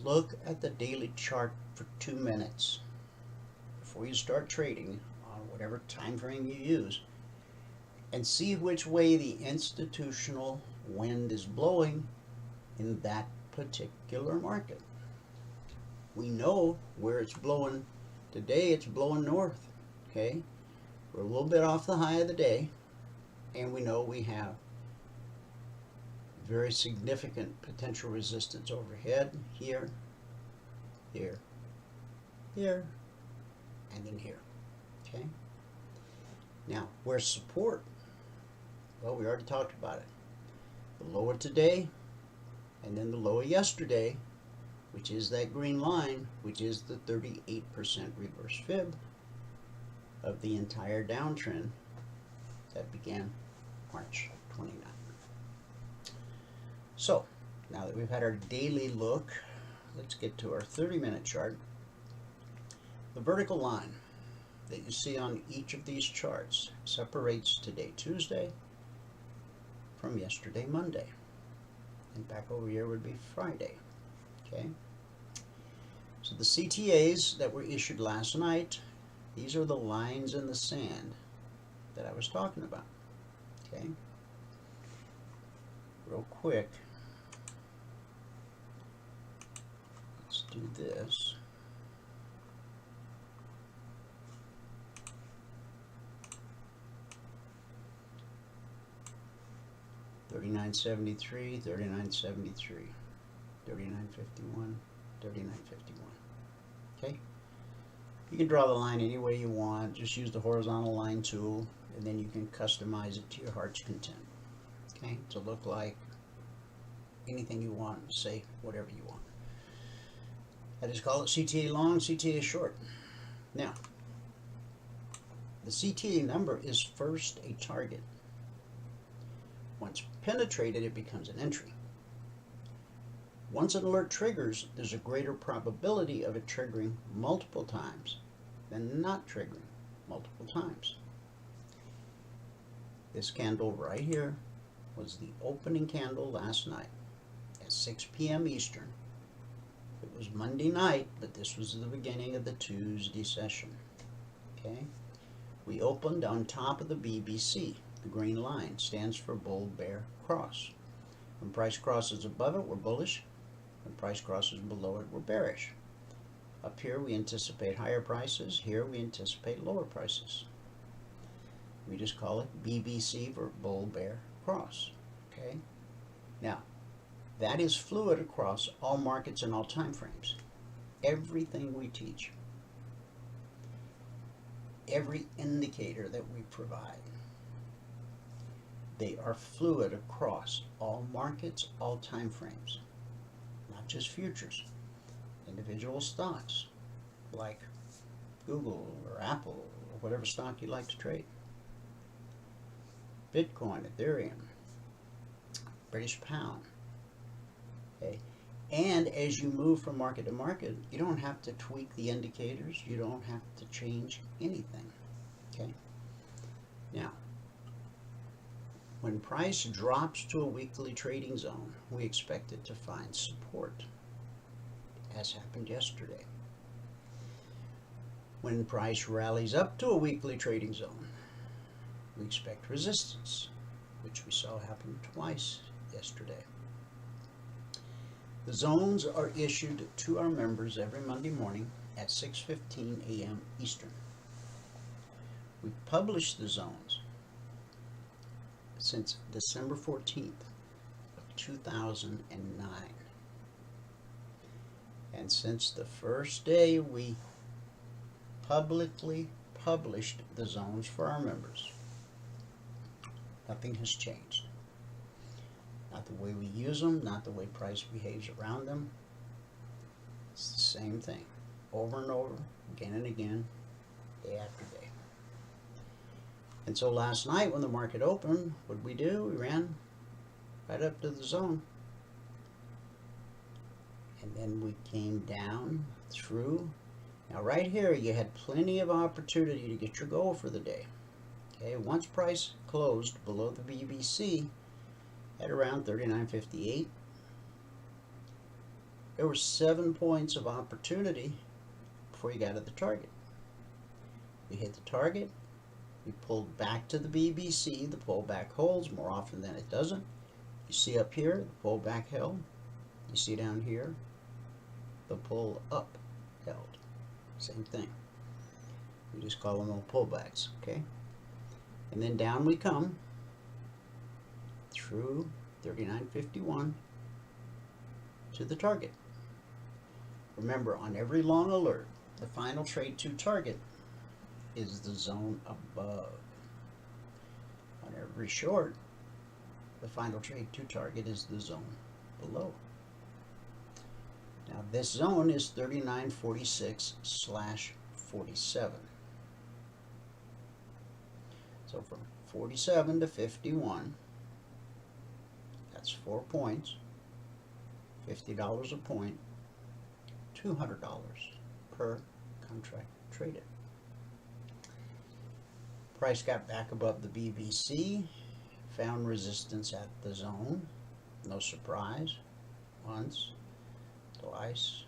look at the daily chart for 2 minutes before you start trading on whatever time frame you use, and see which way the institutional wind is blowing in that particular market. We know where it's blowing today. It's blowing north. Okay, we're a little bit off the high of the day, and we know we have very significant potential resistance overhead here, here, here, and then here. Okay, now where's support? Well, we already talked about it. The low of today, and then the low of yesterday, which is that green line, which is the 38% reverse fib of the entire downtrend that began March 29. So, now that we've had our daily look, let's get to our 30-minute chart. The vertical line that you see on each of these charts separates today, Tuesday, from yesterday, Monday. And back over here would be Friday. Okay? So the CTAs that were issued last night, these are the lines in the sand that I was talking about. Okay? Real quick, let's do this. $39.73, $39.73, $39.51, $39.51. Okay? You can draw the line any way you want. Just use the horizontal line tool, and then you can customize it to your heart's content. Okay? To look like anything you want, say whatever you want. I just call it CTA long, CTA short. Now, the CTA number is first a target. Once penetrated, it becomes an entry. Once an alert triggers, there's a greater probability of it triggering multiple times than not triggering multiple times. This candle right here was the opening candle last night at 6 p.m. Eastern. It was Monday night, but this was the beginning of the Tuesday session. Okay? We opened on top of the BBC. The green line stands for bull, bear, cross. When price crosses above it, we're bullish. When price crosses below it, we're bearish. Up here, we anticipate higher prices. Here, we anticipate lower prices. We just call it BBC for bull, bear, cross. Okay? Now, that is fluid across all markets and all time frames. Everything we teach, every indicator that we provide, they are fluid across all markets, all time frames, not just futures. Individual stocks like Google or Apple or whatever stock you like to trade. Bitcoin, Ethereum, British pound. Okay. And as you move from market to market, you don't have to tweak the indicators. You don't have to change anything. Okay. Now, When price drops to a weekly trading zone, we expect it to find support, as happened yesterday. When price rallies up to a weekly trading zone, we expect resistance, which we saw happen twice yesterday. The zones are issued to our members every Monday morning at 6:15 a.m. Eastern. We publish the zones since December 14th of 2009. And since the first day we publicly published the zones for our members, nothing has changed. Not the way we use them, not the way price behaves around them. It's the same thing, over and over, again and again, day after day. And so last night when the market opened, what did we do? We ran right up to the zone. And then we came down through. Now right here you had plenty of opportunity to get your goal for the day. Okay, once price closed below the BBC at around 39.58, there were 7 points of opportunity before you got to the target. We hit the target, we pulled back to the BBC, the pullback holds more often than it doesn't. You see up here, the pullback held. You see down here, the pull up held. Same thing. We just call them all pullbacks, okay? And then down we come through 39.51 to the target. Remember, on every long alert, the final trade to target is the zone above. On every short, the final trade to target is the zone below. Now this zone is 39.46/47. So from 47 to 51, that's 4 points, $50 a point, $200 per contract traded. Price got back above the BBC, found resistance at the zone, no surprise, once, twice,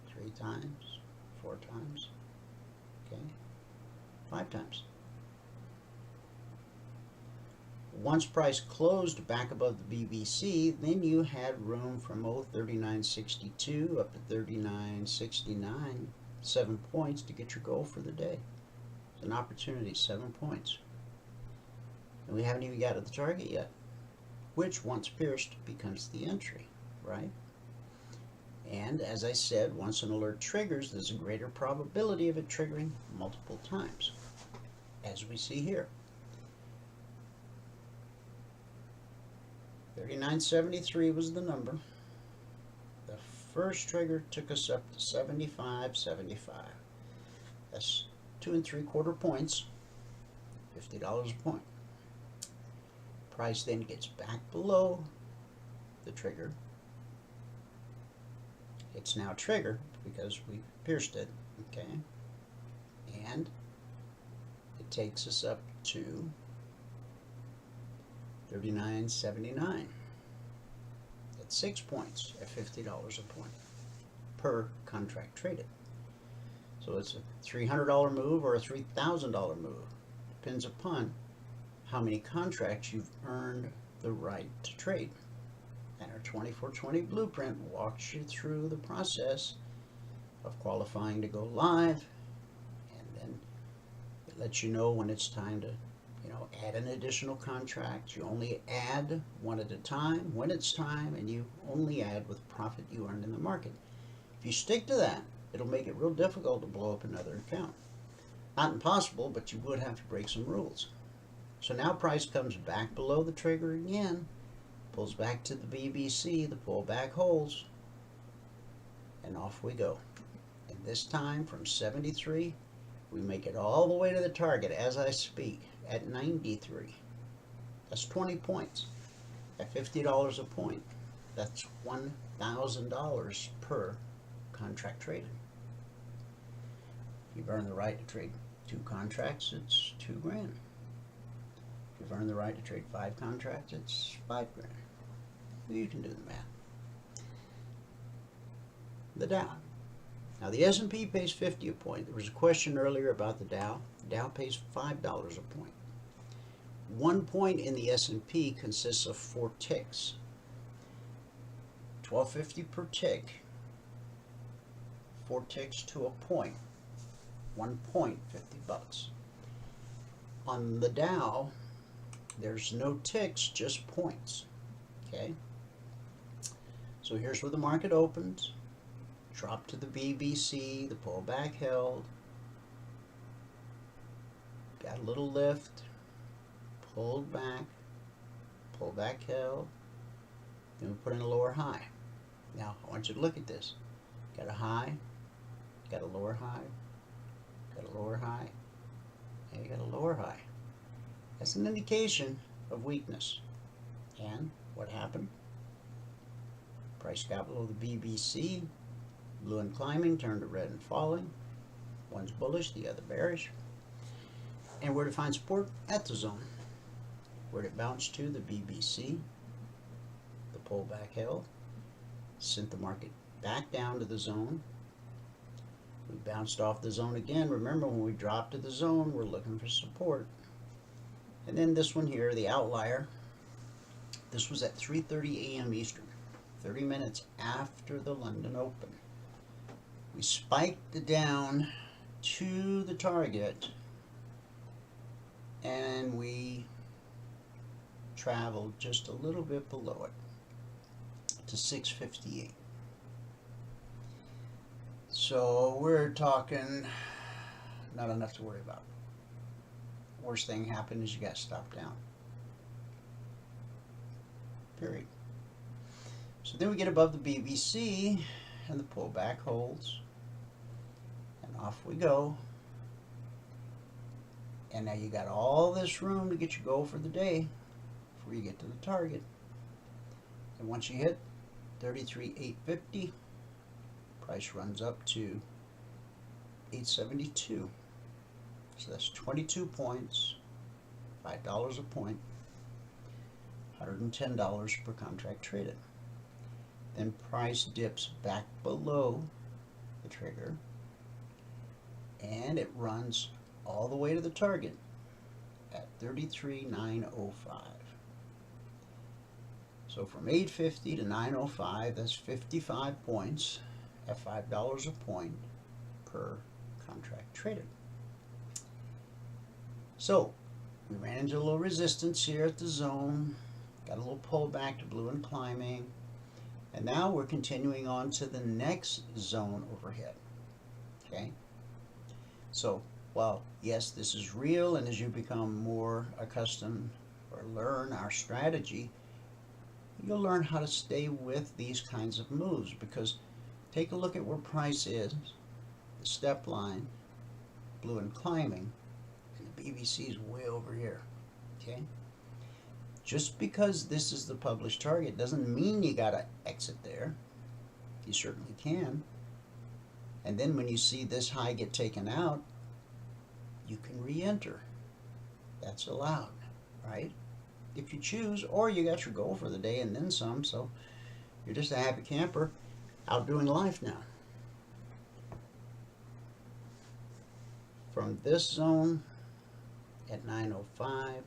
3 times, 4 times, okay, 5 times. Once price closed back above the BBC, then you had room from 39.62 up to 39.69, 7 points to get your goal for the day. It's an opportunity, 7 points. And we haven't even got to the target yet, which once pierced becomes the entry, right? And as I said, once an alert triggers, there's a greater probability of it triggering multiple times, as we see here. 39.73 was the number. The first trigger took us up to 75.75. That's 2 3/4 points, $50 a point. Price then gets back below the trigger. It's now triggered because we pierced it, okay? And it takes us up to 39.79. That's 6 points at $50 a point per contract traded. So it's a $300 move or a $3,000 move. Depends upon how many contracts you've earned the right to trade. And our 24/20 blueprint walks you through the process of qualifying to go live, and then it lets you know when it's time to add an additional contract. You only add one at a time when it's time, and you only add with profit you earned in the market. If you stick to that, it'll make it real difficult to blow up another account. Not impossible, but you would have to break some rules. So now price comes back below the trigger again, pulls back to the BBC, the pullback holds, and off we go. And this time from 73, we make it all the way to the target as I speak at 93. That's 20 points at $50 a point. That's $1,000 per contract traded. If you've earned the right to trade 2 contracts, it's $2,000. You've earned the right to trade 5 contracts. It's $5 grand. You can do the math. The Dow. Now the S&P pays 50 a point. There was a question earlier about the Dow. The Dow pays $5 a point. 1 point in the S&P consists of 4 ticks. $12.50 per tick. 4 ticks to a point. 1 point, $50. On the Dow, there's no ticks, just points. Okay? So here's where the market opens. Drop to the BBC, the pullback held. Got a little lift. Pulled back. Pullback held. Then we put in a lower high. Now, I want you to look at this. Got a high. Got a lower high. Got a lower high. And you got a lower high. That's an indication of weakness. And what happened? Price got below the BBC. Blue and climbing turned to red and falling. One's bullish, the other bearish. And where to find support? At the zone. Where did it bounce to? The BBC. The pullback held. Sent the market back down to the zone. We bounced off the zone again. Remember, when we drop to the zone, we're looking for support. And then this one here, the outlier. This was at 3:30 a.m. Eastern, 30 minutes after the London Open. We spiked it down to the target, and we traveled just a little bit below it to 658. So we're talking not enough to worry about. Worst thing happened is you got stopped down. Period. So then we get above the BBC and the pullback holds. And off we go. And now you got all this room to get your goal for the day before you get to the target. And once you hit 33,850, price runs up to 872. So that's 22 points, $5 a point, $110 per contract traded. Then price dips back below the trigger, and it runs all the way to the target at 33,905. So from 850 to 905, that's 55 points at $5 a point per contract traded. So we ran into a little resistance here at the zone, got a little pullback to blue and climbing, and now we're continuing on to the next zone overhead. Okay, so while yes, this is real, and as you become more accustomed or learn our strategy, you'll learn how to stay with these kinds of moves, because take a look at where price is, the step line, blue and climbing, and the BBC is way over here. Okay, just because this is the published target doesn't mean you gotta exit there. You certainly can. And then when you see this high get taken out, you can re-enter. That's allowed, right? If you choose, or you got your goal for the day and then some, so you're just a happy camper out doing life now. From this zone at 905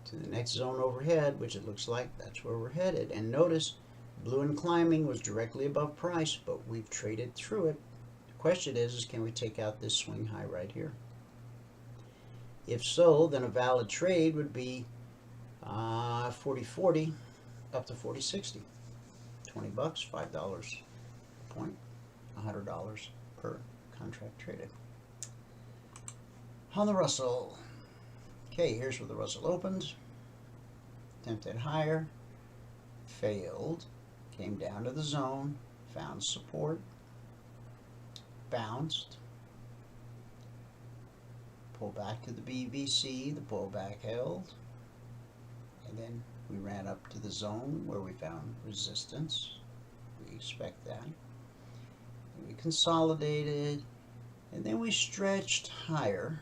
to the next zone overhead, which it looks like that's where we're headed. And notice blue and climbing was directly above price, but we've traded through it. The question is can we take out this swing high right here? If so, then a valid trade would be 40.40 up to 40.60. $20, $5 a point, $100 per contract traded. On the Russell, okay, here's where the Russell opened. Attempted higher, failed, came down to the zone, found support, bounced, pull back to the BBC, the pullback held, and then we ran up to the zone where we found resistance. We expect that. And we consolidated, and then we stretched higher,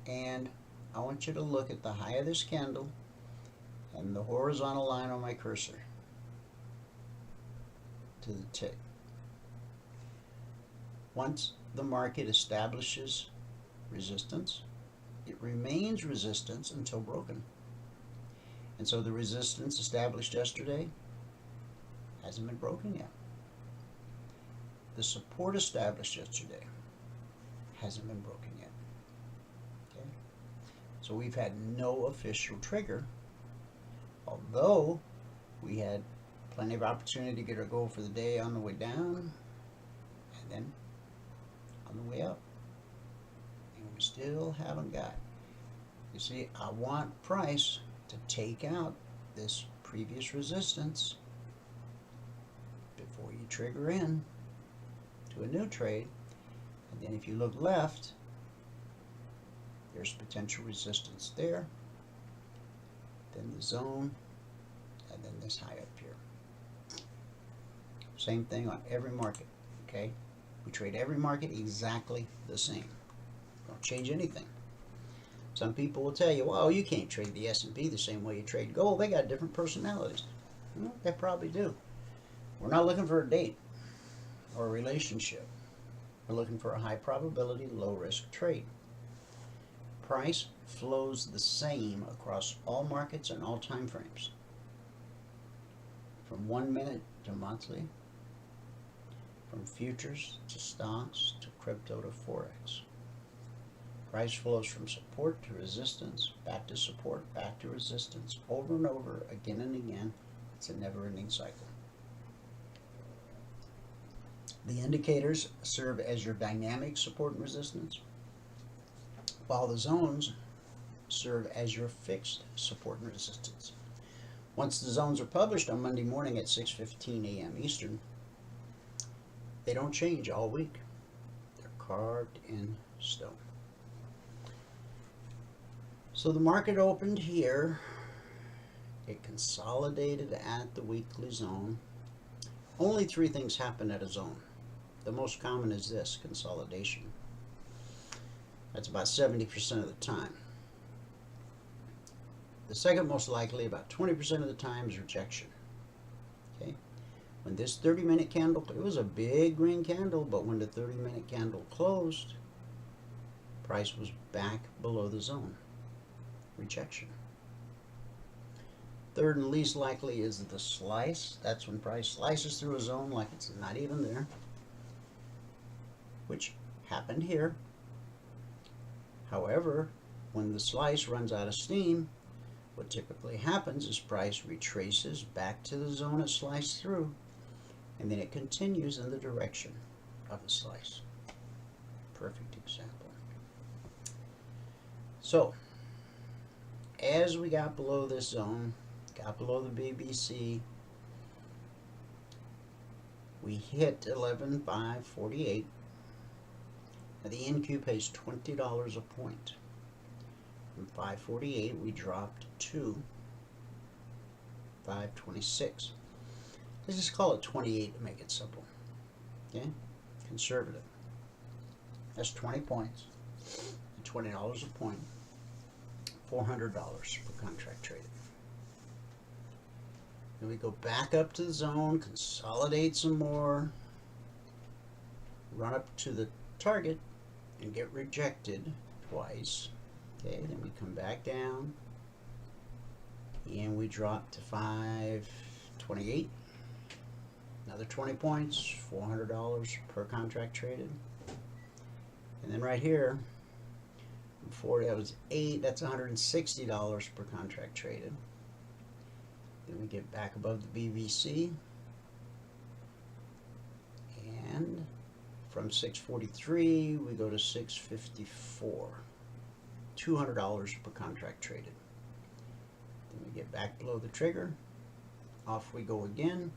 and I want you to look at the high of this candle and the horizontal line on my cursor to the tick. Once the market establishes resistance, it remains resistance until broken. And so the resistance established yesterday hasn't been broken yet. The support established yesterday hasn't been broken yet. Okay? So we've had no official trigger, although we had plenty of opportunity to get our goal for the day on the way down and then on the way up. And we still haven't got. You see, I want price to take out this previous resistance before you trigger in to a new trade. And then if you look left, there's potential resistance there, then the zone, and then this high up here. Same thing on every market, okay? We trade every market exactly the same. Don't change anything. Some people will tell you, well, you can't trade the S&P the same way you trade gold. They got different personalities. Well, they probably do. We're not looking for a date or a relationship. We're looking for a high probability, low risk trade. Price flows the same across all markets and all time frames. From 1 minute to monthly, from futures to stocks to crypto to Forex. Price flows from support to resistance, back to support, back to resistance, over and over, again and again. It's a never-ending cycle. The indicators serve as your dynamic support and resistance, while the zones serve as your fixed support and resistance. Once the zones are published on Monday morning at 6:15 a.m. Eastern, they don't change all week. They're carved in stone. So the market opened here. It consolidated at the weekly zone. Only three things happen at a zone. The most common is this, consolidation. That's about 70% of the time. The second most likely, about 20% of the time, is rejection. Okay? When this 30-minute candle, it was a big green candle, but when the 30-minute candle closed, price was back below the zone. Rejection. Third and least likely is the slice. That's when price slices through a zone like it's not even there, which happened here. However, when the slice runs out of steam, what typically happens is price retraces back to the zone it sliced through, and then it continues in the direction of the slice. Perfect example. So, as we got below this zone, got below the BBC, we hit 11,548. Now the NQ pays $20 a point. From 548 we dropped to 526. Let's just call it 28 to make it simple. Okay? Conservative. That's 20 points. $20 a point. $400 per contract traded. Then we go back up to the zone, consolidate some more, run up to the target and get rejected twice. Okay, then we come back down and we drop to 528. Another 20 points, $400 per contract traded. And then right here, before that was 8, that's $160 per contract traded. Then we get back above the BBC, and from 643 we go to 654, $200 per contract traded. Then we get back below the trigger, off we go again,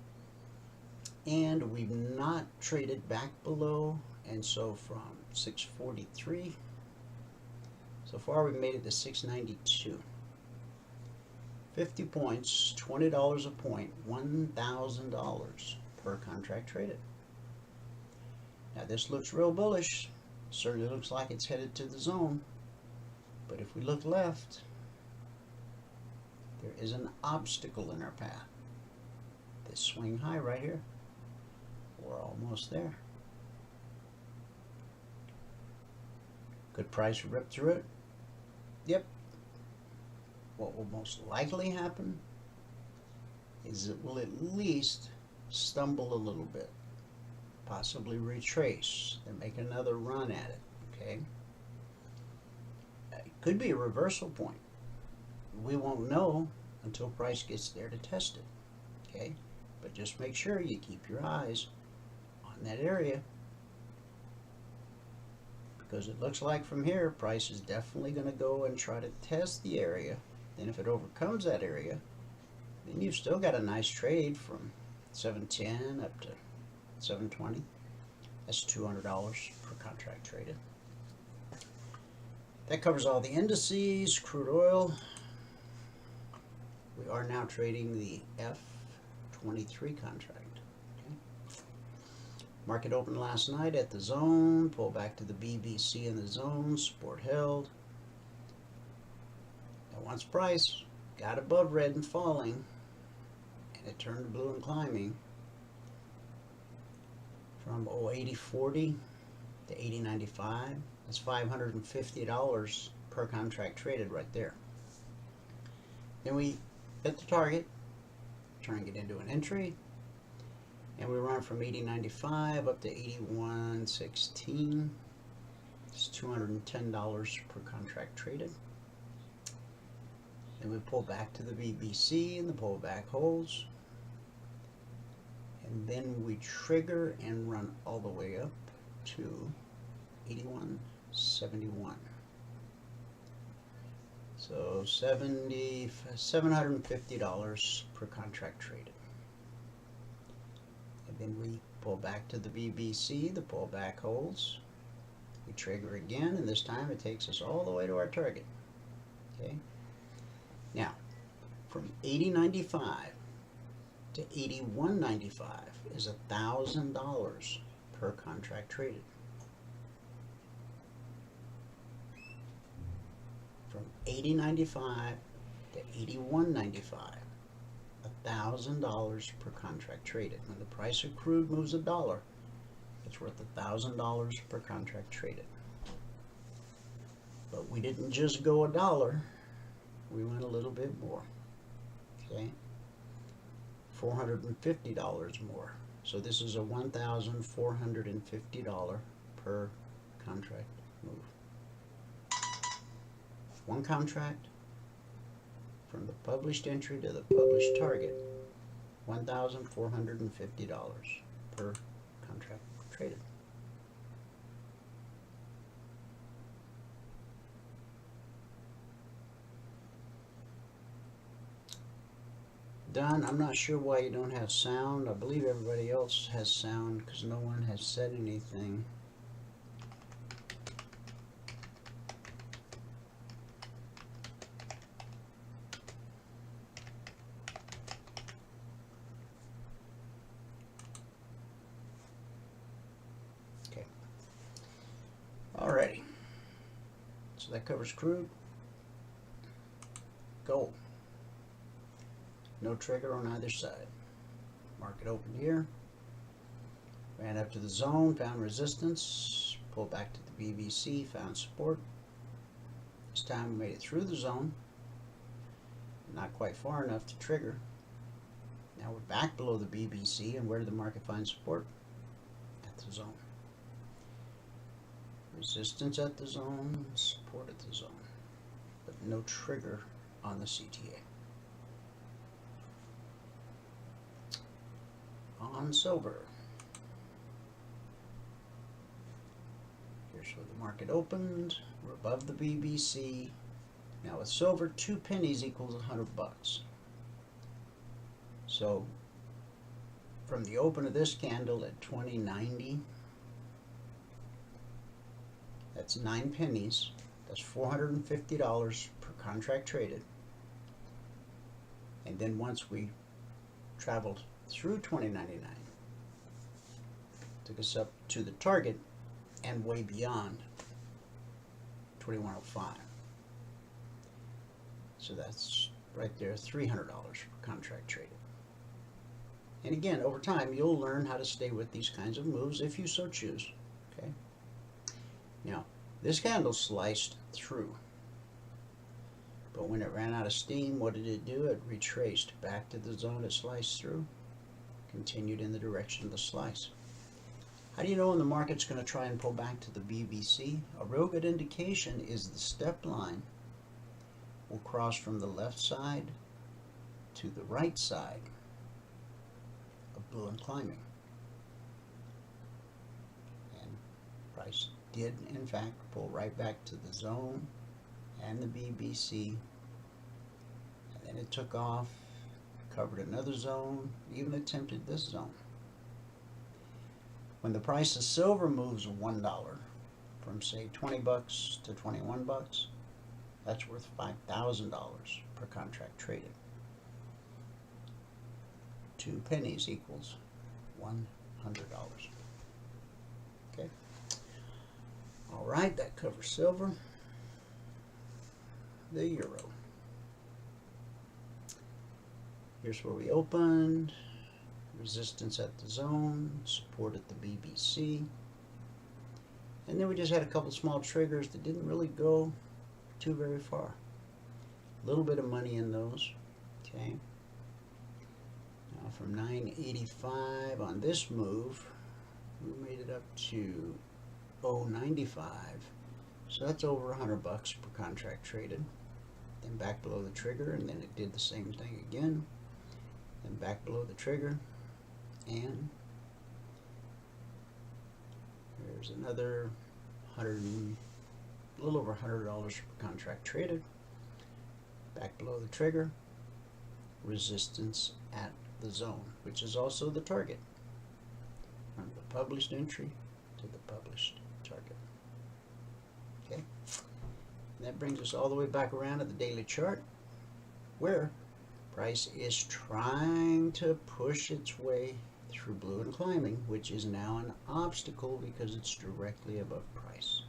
and we've not traded back below, and so from 643 so far we've made it to 692. 50 points, $20 a point, $1,000 per contract traded. Now this looks real bullish. Certainly looks like it's headed to the zone, But if we look left, there is an obstacle in our path. This swing high right here. We're almost there. Good price to rip through it? Yep. What will most likely happen is it will at least stumble a little bit, possibly retrace, then make another run at it, okay? It could be a reversal point. We won't know until price gets there to test it, okay? But just make sure you keep your eyes on that area, because it looks like from here price is definitely going to go and try to test the area. Then if it overcomes that area, then you've still got a nice trade from 710 up to 720. That's $200 per contract traded. That covers all the indices. Crude oil, we are now trading the F23 contract. Market opened last night at the zone, pull back to the BBC in the zone, support held. And once price got above red and falling, and it turned blue and climbing from 80.40 to 80.95, that's $550 per contract traded right there. Then we hit the target, turning it into an entry. And we run from 80.95 up to 81.16. It's $210 per contract traded. Then we pull back to the BBC and the pullback holds. And then we trigger and run all the way up to 81.71. So $750 per contract traded. Then we pull back to the BBC, the pullback holds. We trigger again, and this time it takes us all the way to our target. Okay. Now, from 80.95 to 81.95 is $1,000 per contract traded. From 80.95 to 81.95. $1,000 per contract traded. When the price of crude moves $1, it's worth $1,000 per contract traded. But we didn't just go $1, we went a little bit more. Okay, $450 more. So this is a $1,450 per contract move. One contract, from the published entry to the published target, $1,450 per contract traded. Don, I'm not sure why you don't have sound. I believe everybody else has sound because no one has said anything. Alrighty, so that covers crude. Gold, no trigger on either side. Market opened here, ran up to the zone, found resistance, pulled back to the BBC, found support. This time we made it through the zone, not quite far enough to trigger. Now we're back below the BBC, and where did the market find support? At the zone. Resistance at the zone, support at the zone, but no trigger on the CTA. On silver, here's where the market opened. We're above the BBC. Now with silver, 2 pennies equals $100. So from the open of this candle at 20.90, that's 9 pennies. That's $450 per contract traded. And then once we traveled through 20.99, took us up to the target and way beyond 21.05. So that's right there, $300 per contract traded. And again, over time, you'll learn how to stay with these kinds of moves if you so choose. Okay. Now, this candle sliced through. But when it ran out of steam, what did it do? It retraced back to the zone it sliced through, continued in the direction of the slice. How do you know when the market's going to try and pull back to the BBC? A real good indication is the step line will cross from the left side to the right side of blue and climbing. And price did in fact pull right back to the zone and the BBC, and then it took off, covered another zone, even attempted this zone. When the price of silver moves $1 from say 20 bucks to 21 bucks, that's worth $5,000 per contract traded. 2 pennies equals $100. Okay. All right, that covers silver. The euro. Here's where we opened. Resistance at the zone, support at the BBC. And then we just had a couple small triggers that didn't really go too very far. A little bit of money in those. Okay. Now from 985 on this move, we made it up to 095. So that's over 100 bucks per contract traded. Then back below the trigger, and then it did the same thing again. Then back below the trigger, and there's another a little over $100 per contract traded. Back below the trigger, resistance at the zone, which is also the target. From the published entry to the published target. Okay, and that brings us all the way back around to the daily chart, where price is trying to push its way through blue and climbing, which is now an obstacle because it's directly above price.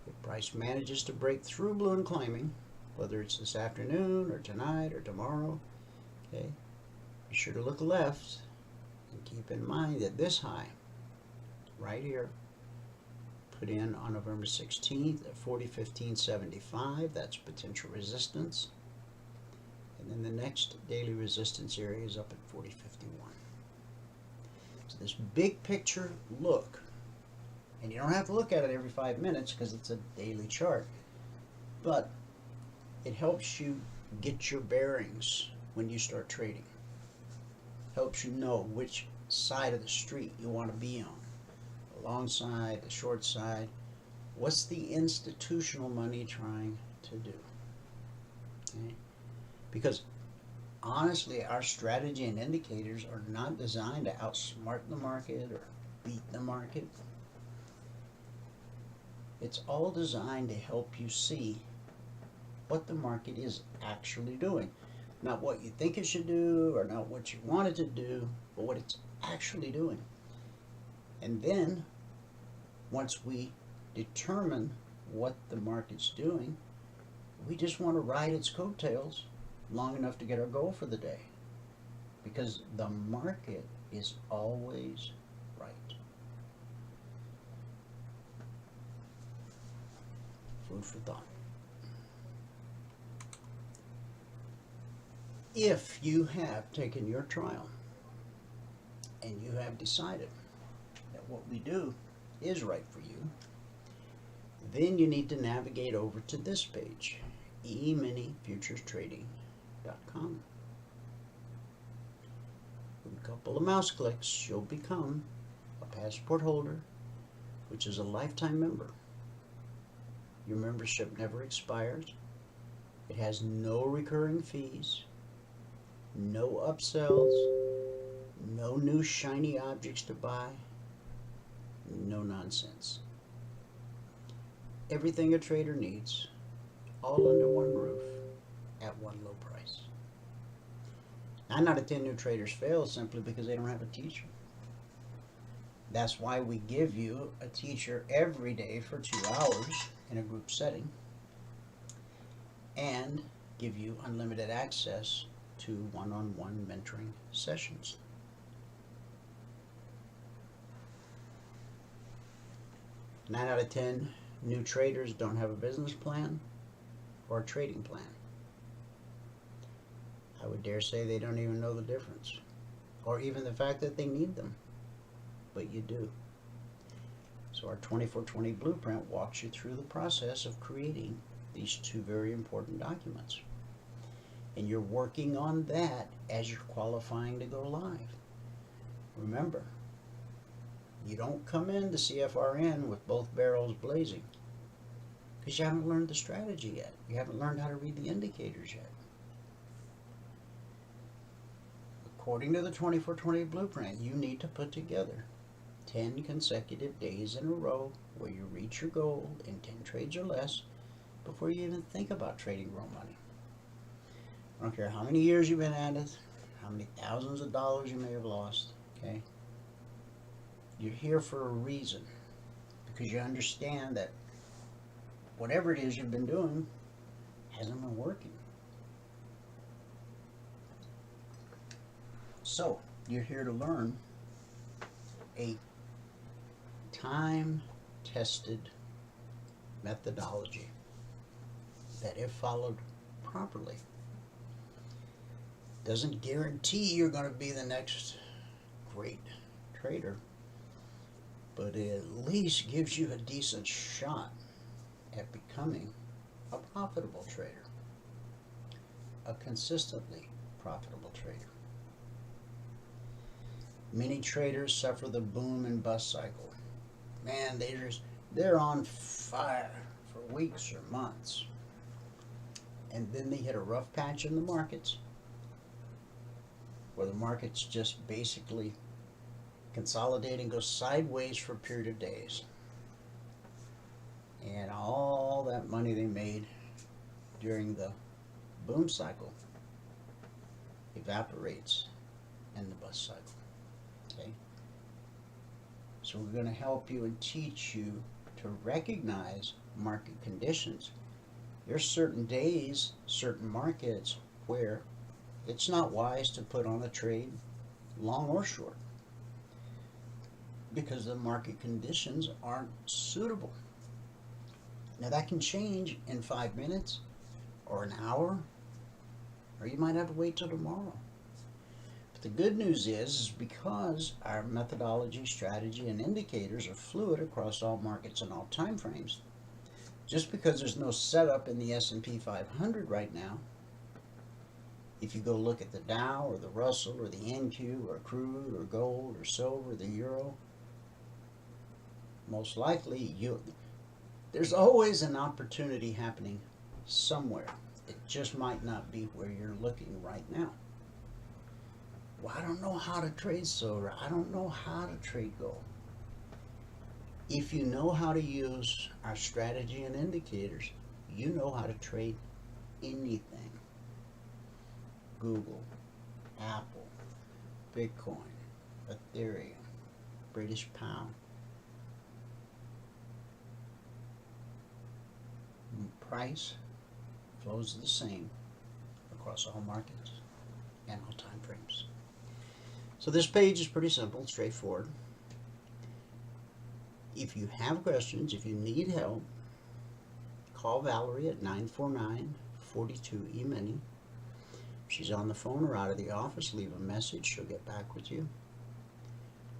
If price manages to break through blue and climbing, whether it's this afternoon or tonight or tomorrow, okay, be sure to look left and keep in mind that this high right here, put in on November 16th at 40.1575, that's potential resistance. And then the next daily resistance area is up at 40.51. So this big picture look, and you don't have to look at it every 5 minutes because it's a daily chart, but it helps you get your bearings when you start trading. Helps you know which side of the street you want to be on. The long side, the short side. What's the institutional money trying to do? Okay? Because honestly, our strategy and indicators are not designed to outsmart the market or beat the market. It's all designed to help you see what the market is actually doing. Not what you think it should do or not what you want it to do, but what it's actually doing. And then, once we determine what the market's doing, we just want to ride its coattails long enough to get our goal for the day. Because the market is always right. Food for thought. If you have taken your trial and you have decided that what we do is right for you, then you need to navigate over to this page, eminifuturestrading.com. With a couple of mouse clicks, you'll become a passport holder, which is a lifetime member. Your membership never expires. It has no recurring fees, no upsells, no new shiny objects to buy, no nonsense. Everything a trader needs, all under one roof, at one low price. 9 out of 10 new traders fail simply because they don't have a teacher. That's why we give you a teacher every day for 2 hours in a group setting. And give you unlimited access to one-on-one mentoring sessions. Nine out of 10 new traders don't have a business plan or a trading plan. I would dare say they don't even know the difference, or even the fact that they need them, but you do. So our 24/20 blueprint walks you through the process of creating these two very important documents. And you're working on that as you're qualifying to go live. Remember, you don't come into CFRN with both barrels blazing, because you haven't learned the strategy yet. You haven't learned how to read the indicators yet. According to the 24/20 blueprint, you need to put together 10 consecutive days in a row where you reach your goal in 10 trades or less before you even think about trading real money. I don't care how many years you've been at it, how many thousands of dollars you may have lost, okay? You're here for a reason, because you understand that whatever it is you've been doing hasn't been working. So, you're here to learn a time-tested methodology that, if followed properly, doesn't guarantee you're going to be the next great trader, but it at least gives you a decent shot at becoming a profitable trader, a consistently profitable trader. Many traders suffer the boom and bust cycle. Man, they're on fire for weeks or months, and then they hit a rough patch in the markets, where the markets just basically consolidate and go sideways for a period of days, and all that money they made during the boom cycle evaporates in the bust cycle. Okay? So we're going to help you and teach you to recognize market conditions. There's certain days, certain markets where it's not wise to put on a trade, long or short, because the market conditions aren't suitable. Now that can change in 5 minutes or an hour, or you might have to wait till tomorrow. But the good news is because our methodology, strategy, and indicators are fluid across all markets and all time frames, just because there's no setup in the S&P 500 right now, if you go look at the Dow or the Russell or the NQ or crude or gold or silver or the euro, most likely there's always an opportunity happening somewhere. It just might not be where you're looking right now. Well, I don't know how to trade silver. I don't know how to trade gold. If you know how to use our strategy and indicators, you know how to trade anything. Google, Apple, Bitcoin, Ethereum, British pound. Price flows the same across all markets and all time frames. So this page is pretty simple, straightforward. If you have questions, if you need help, call Valerie at 949-42-Emini. If she's on the phone or out of the office, leave a message. She'll get back with you.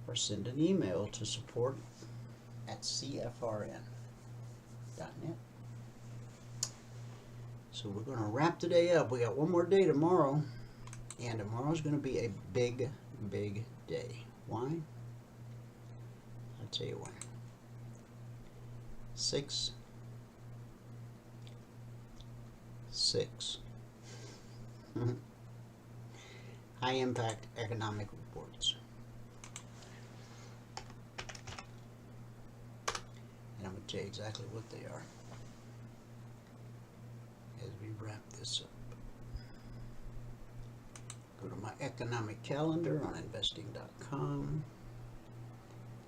Or send an email to support@cfrn.net. So we're going to wrap today up. We got one more day tomorrow, and tomorrow's going to be a big, big day. Why? I'll tell you why. 6, 6. High impact economic reports. And I'm going to tell you exactly what they are as we wrap this up. Go to my economic calendar on investing.com.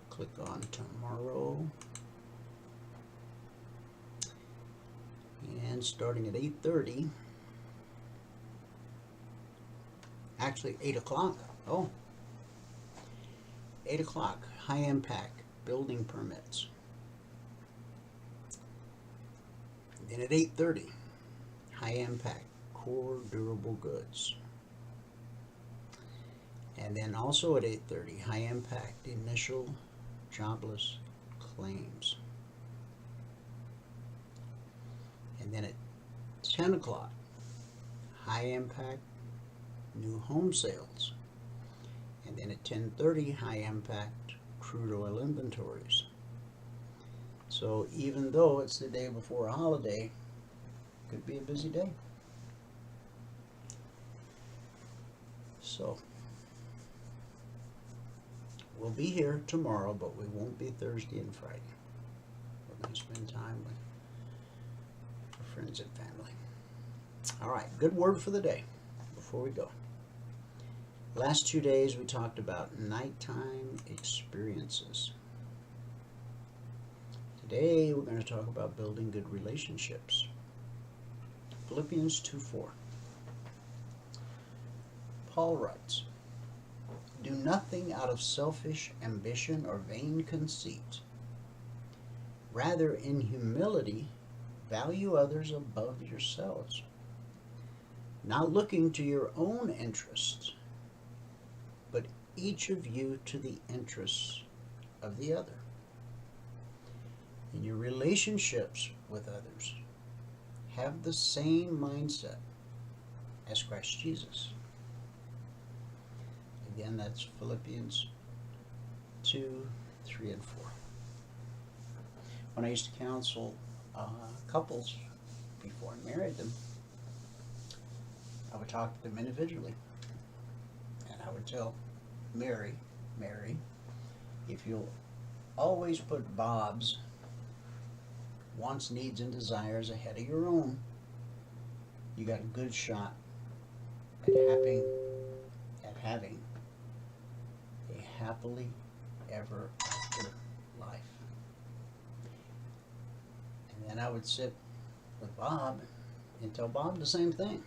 Click on tomorrow. And starting at 8:30, Actually, 8 o'clock. Oh, 8 o'clock, high impact building permits. Then at 8:30, high impact core durable goods. And then also at 8:30, high impact initial jobless claims. And then at 10 o'clock, high impact new home sales. And then at 10:30, high impact crude oil inventories. So even though it's the day before a holiday, it could be a busy day. So we'll be here tomorrow, but we won't be Thursday and Friday. We're going to spend time with our friends and family. All right, good word for the day before we go. Last 2 days we talked about nighttime experiences. Today we're going to talk about building good relationships. Philippians 2:4. Paul writes, "Do nothing out of selfish ambition or vain conceit. Rather, in humility, value others above yourselves, not looking to your own interests, but each of you to the interests of the other. In your relationships with others, have the same mindset as Christ Jesus." Again, that's Philippians 2:3 and 4. When I used to counsel couples before I married them, I would talk to them individually. And I would tell Mary, if you'll always put Bob's wants, needs, and desires ahead of your own, you got a good shot at having a happily ever after life. And then I would sit with Bob and tell Bob the same thing.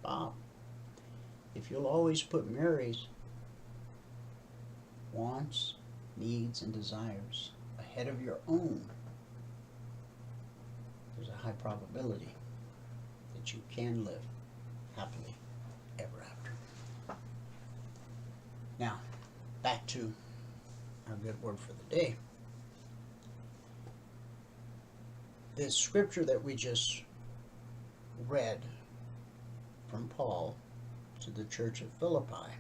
Bob, if you'll always put Mary's wants, needs, and desires ahead of your own, there's a high probability that you can live happily ever after. Now, back to our good word for the day. This scripture that we just read from Paul to the church of Philippi,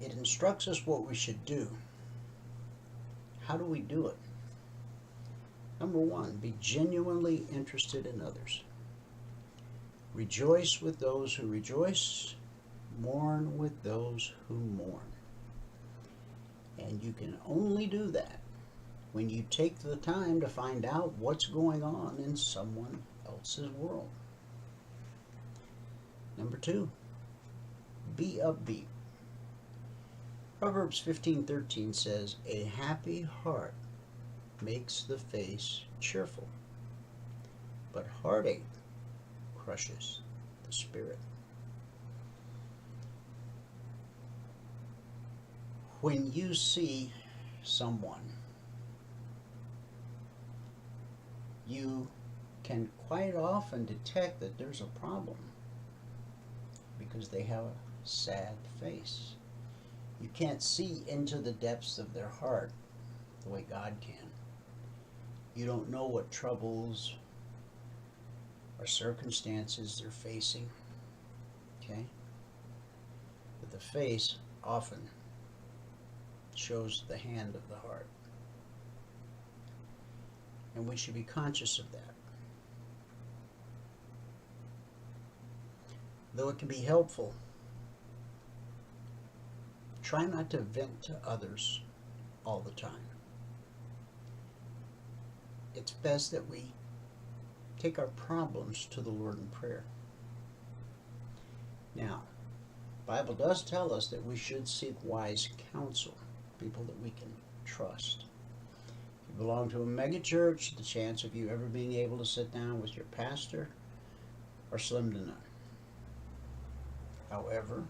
it instructs us what we should do. How do we do it? Number one, be genuinely interested in others. Rejoice with those who rejoice. Mourn with those who mourn. And you can only do that when you take the time to find out what's going on in someone else's world. Number two, be upbeat. Proverbs 15:13 says, "A happy heart makes the face cheerful, but heartache crushes the spirit." When you see someone, you can quite often detect that there's a problem because they have a sad face. You can't see into the depths of their heart the way God can. You don't know what troubles or circumstances they're facing, okay? But the face often shows the hand of the heart. And we should be conscious of that. Though it can be helpful, try not to vent to others all the time. It's best that we take our problems to the Lord in prayer. Now, the Bible does tell us that we should seek wise counsel, people that we can trust. If you belong to a mega church, the chance of you ever being able to sit down with your pastor are slim to none. However,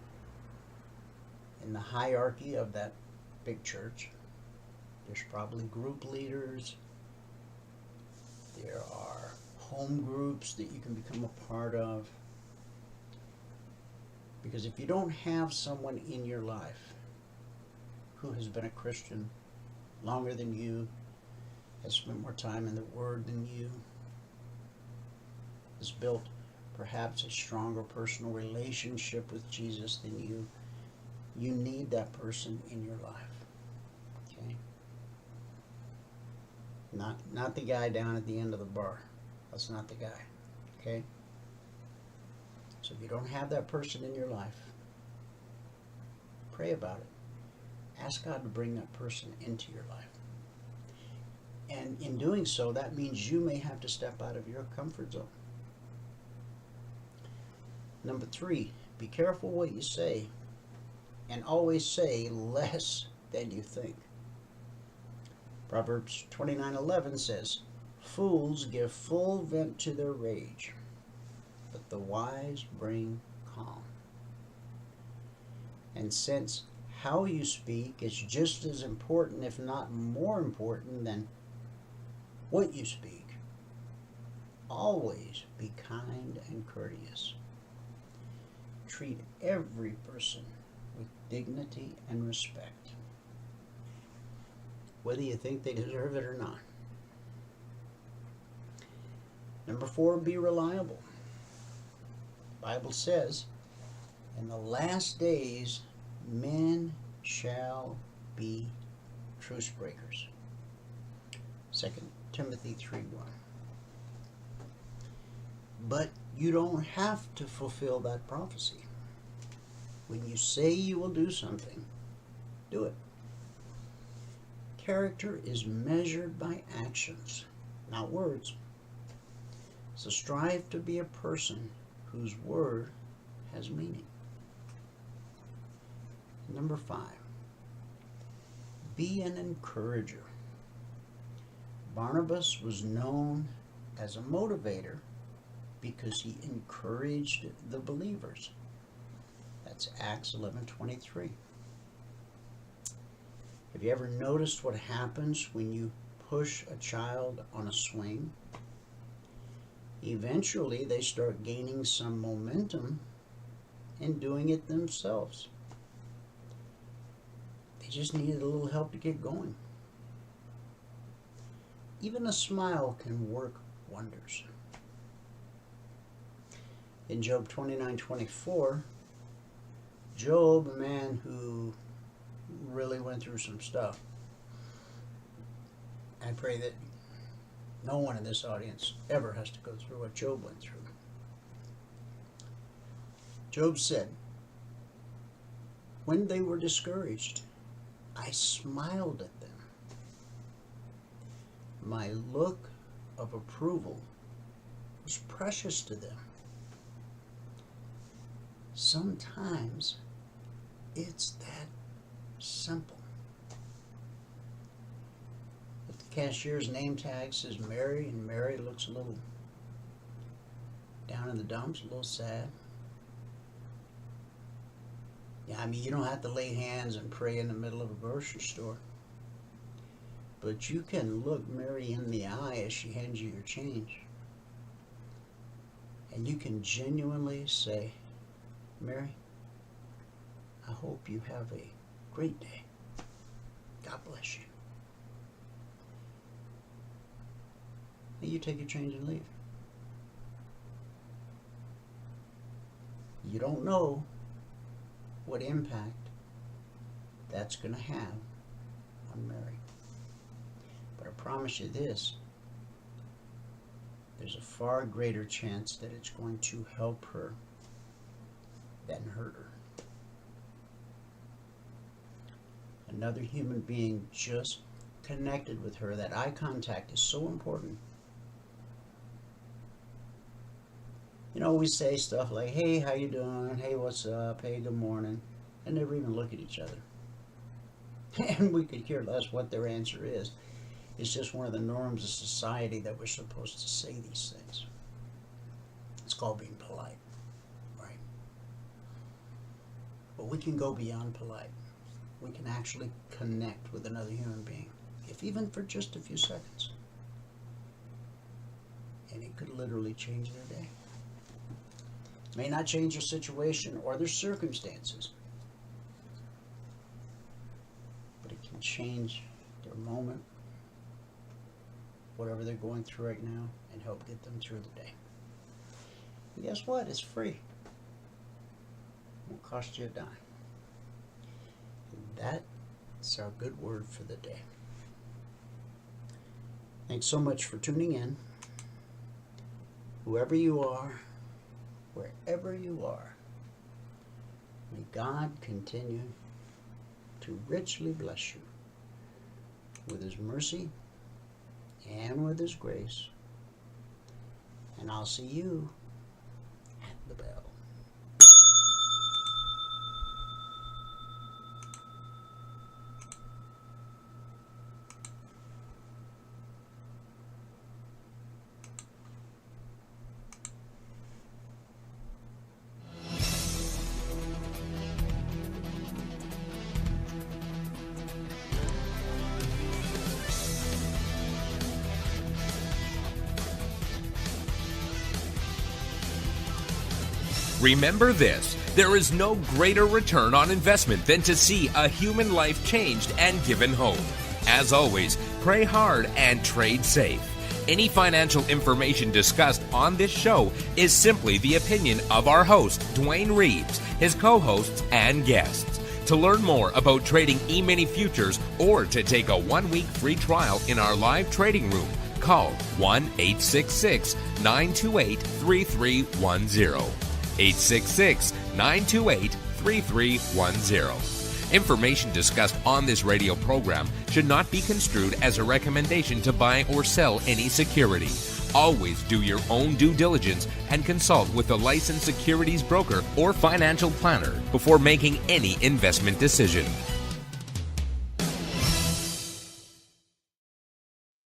in the hierarchy of that big church, there's probably group leaders, there are home groups that you can become a part of. Because if you don't have someone in your life who has been a Christian longer than you, has spent more time in the Word than you, has built perhaps a stronger personal relationship with Jesus than you, you need that person in your life. Okay? Not the guy down at the end of the bar. That's not the guy. Okay? So if you don't have that person in your life, pray about it. Ask God to bring that person into your life. And in doing so, that means you may have to step out of your comfort zone. Number 3, be careful what you say, and always say less than you think. Proverbs 29:11 says, "Fools give full vent to their rage, but the wise bring calm." And since how you speak is just as important, if not more important, than what you speak, always be kind and courteous. Treat every person with dignity and respect, whether you think they deserve it or not. Number 4, be reliable. The Bible says, in the last days, men shall be truce breakers. 2 Timothy 3:1. But you don't have to fulfill that prophecy. When you say you will do something, do it. Character is measured by actions, not words. So strive to be a person whose word has meaning. Number 5, be an encourager. Barnabas was known as a motivator because he encouraged the believers. That's Acts 11:23. Have you ever noticed what happens when you push a child on a swing? Eventually they start gaining some momentum and doing it themselves. They just needed a little help to get going. Even a smile can work wonders. In Job 29:24, Job, a man who really went through some stuff. I pray that no one in this audience ever has to go through what Job went through. Job said, "When they were discouraged, I smiled at them. My look of approval was precious to them." Sometimes it's that simple. If the cashier's name tag says Mary, and Mary looks a little down in the dumps, a little sad. Yeah, I mean, you don't have to lay hands and pray in the middle of a grocery store. But you can look Mary in the eye as she hands you your change. And you can genuinely say, "Mary, I hope you have a great day. God bless you." And you take your change and leave. You don't know what impact that's going to have on Mary. But I promise you this, there's a far greater chance that it's going to help her than hurt her. Another human being just connected with her. That eye contact is so important. You know, we say stuff like, "Hey, how you doing? Hey, what's up? Hey, good morning," and never even look at each other. And we could care less what their answer is. It's just one of the norms of society that we're supposed to say these things. It's called being polite, right? But we can go beyond polite. We can actually connect with another human being, if even for just a few seconds. And it could literally change their day. It may not change their situation or their circumstances, but it can change their moment, whatever they're going through right now, and help get them through the day. And guess what? It's free. It won't cost you a dime. And that's our good word for the day. Thanks so much for tuning in. Whoever you are, wherever you are, may God continue to richly bless you with His mercy and with His grace. And I'll see you at the bell. Remember this, there is no greater return on investment than to see a human life changed and given hope. As always, pray hard and trade safe. Any financial information discussed on this show is simply the opinion of our host, Dwayne Reeves, his co-hosts, and guests. To learn more about trading E-mini futures or to take a 1-week free trial in our live trading room, call 1-866-928-3310. 866-928-3310. Information discussed on this radio program should not be construed as a recommendation to buy or sell any security. Always do your own due diligence and consult with a licensed securities broker or financial planner before making any investment decision.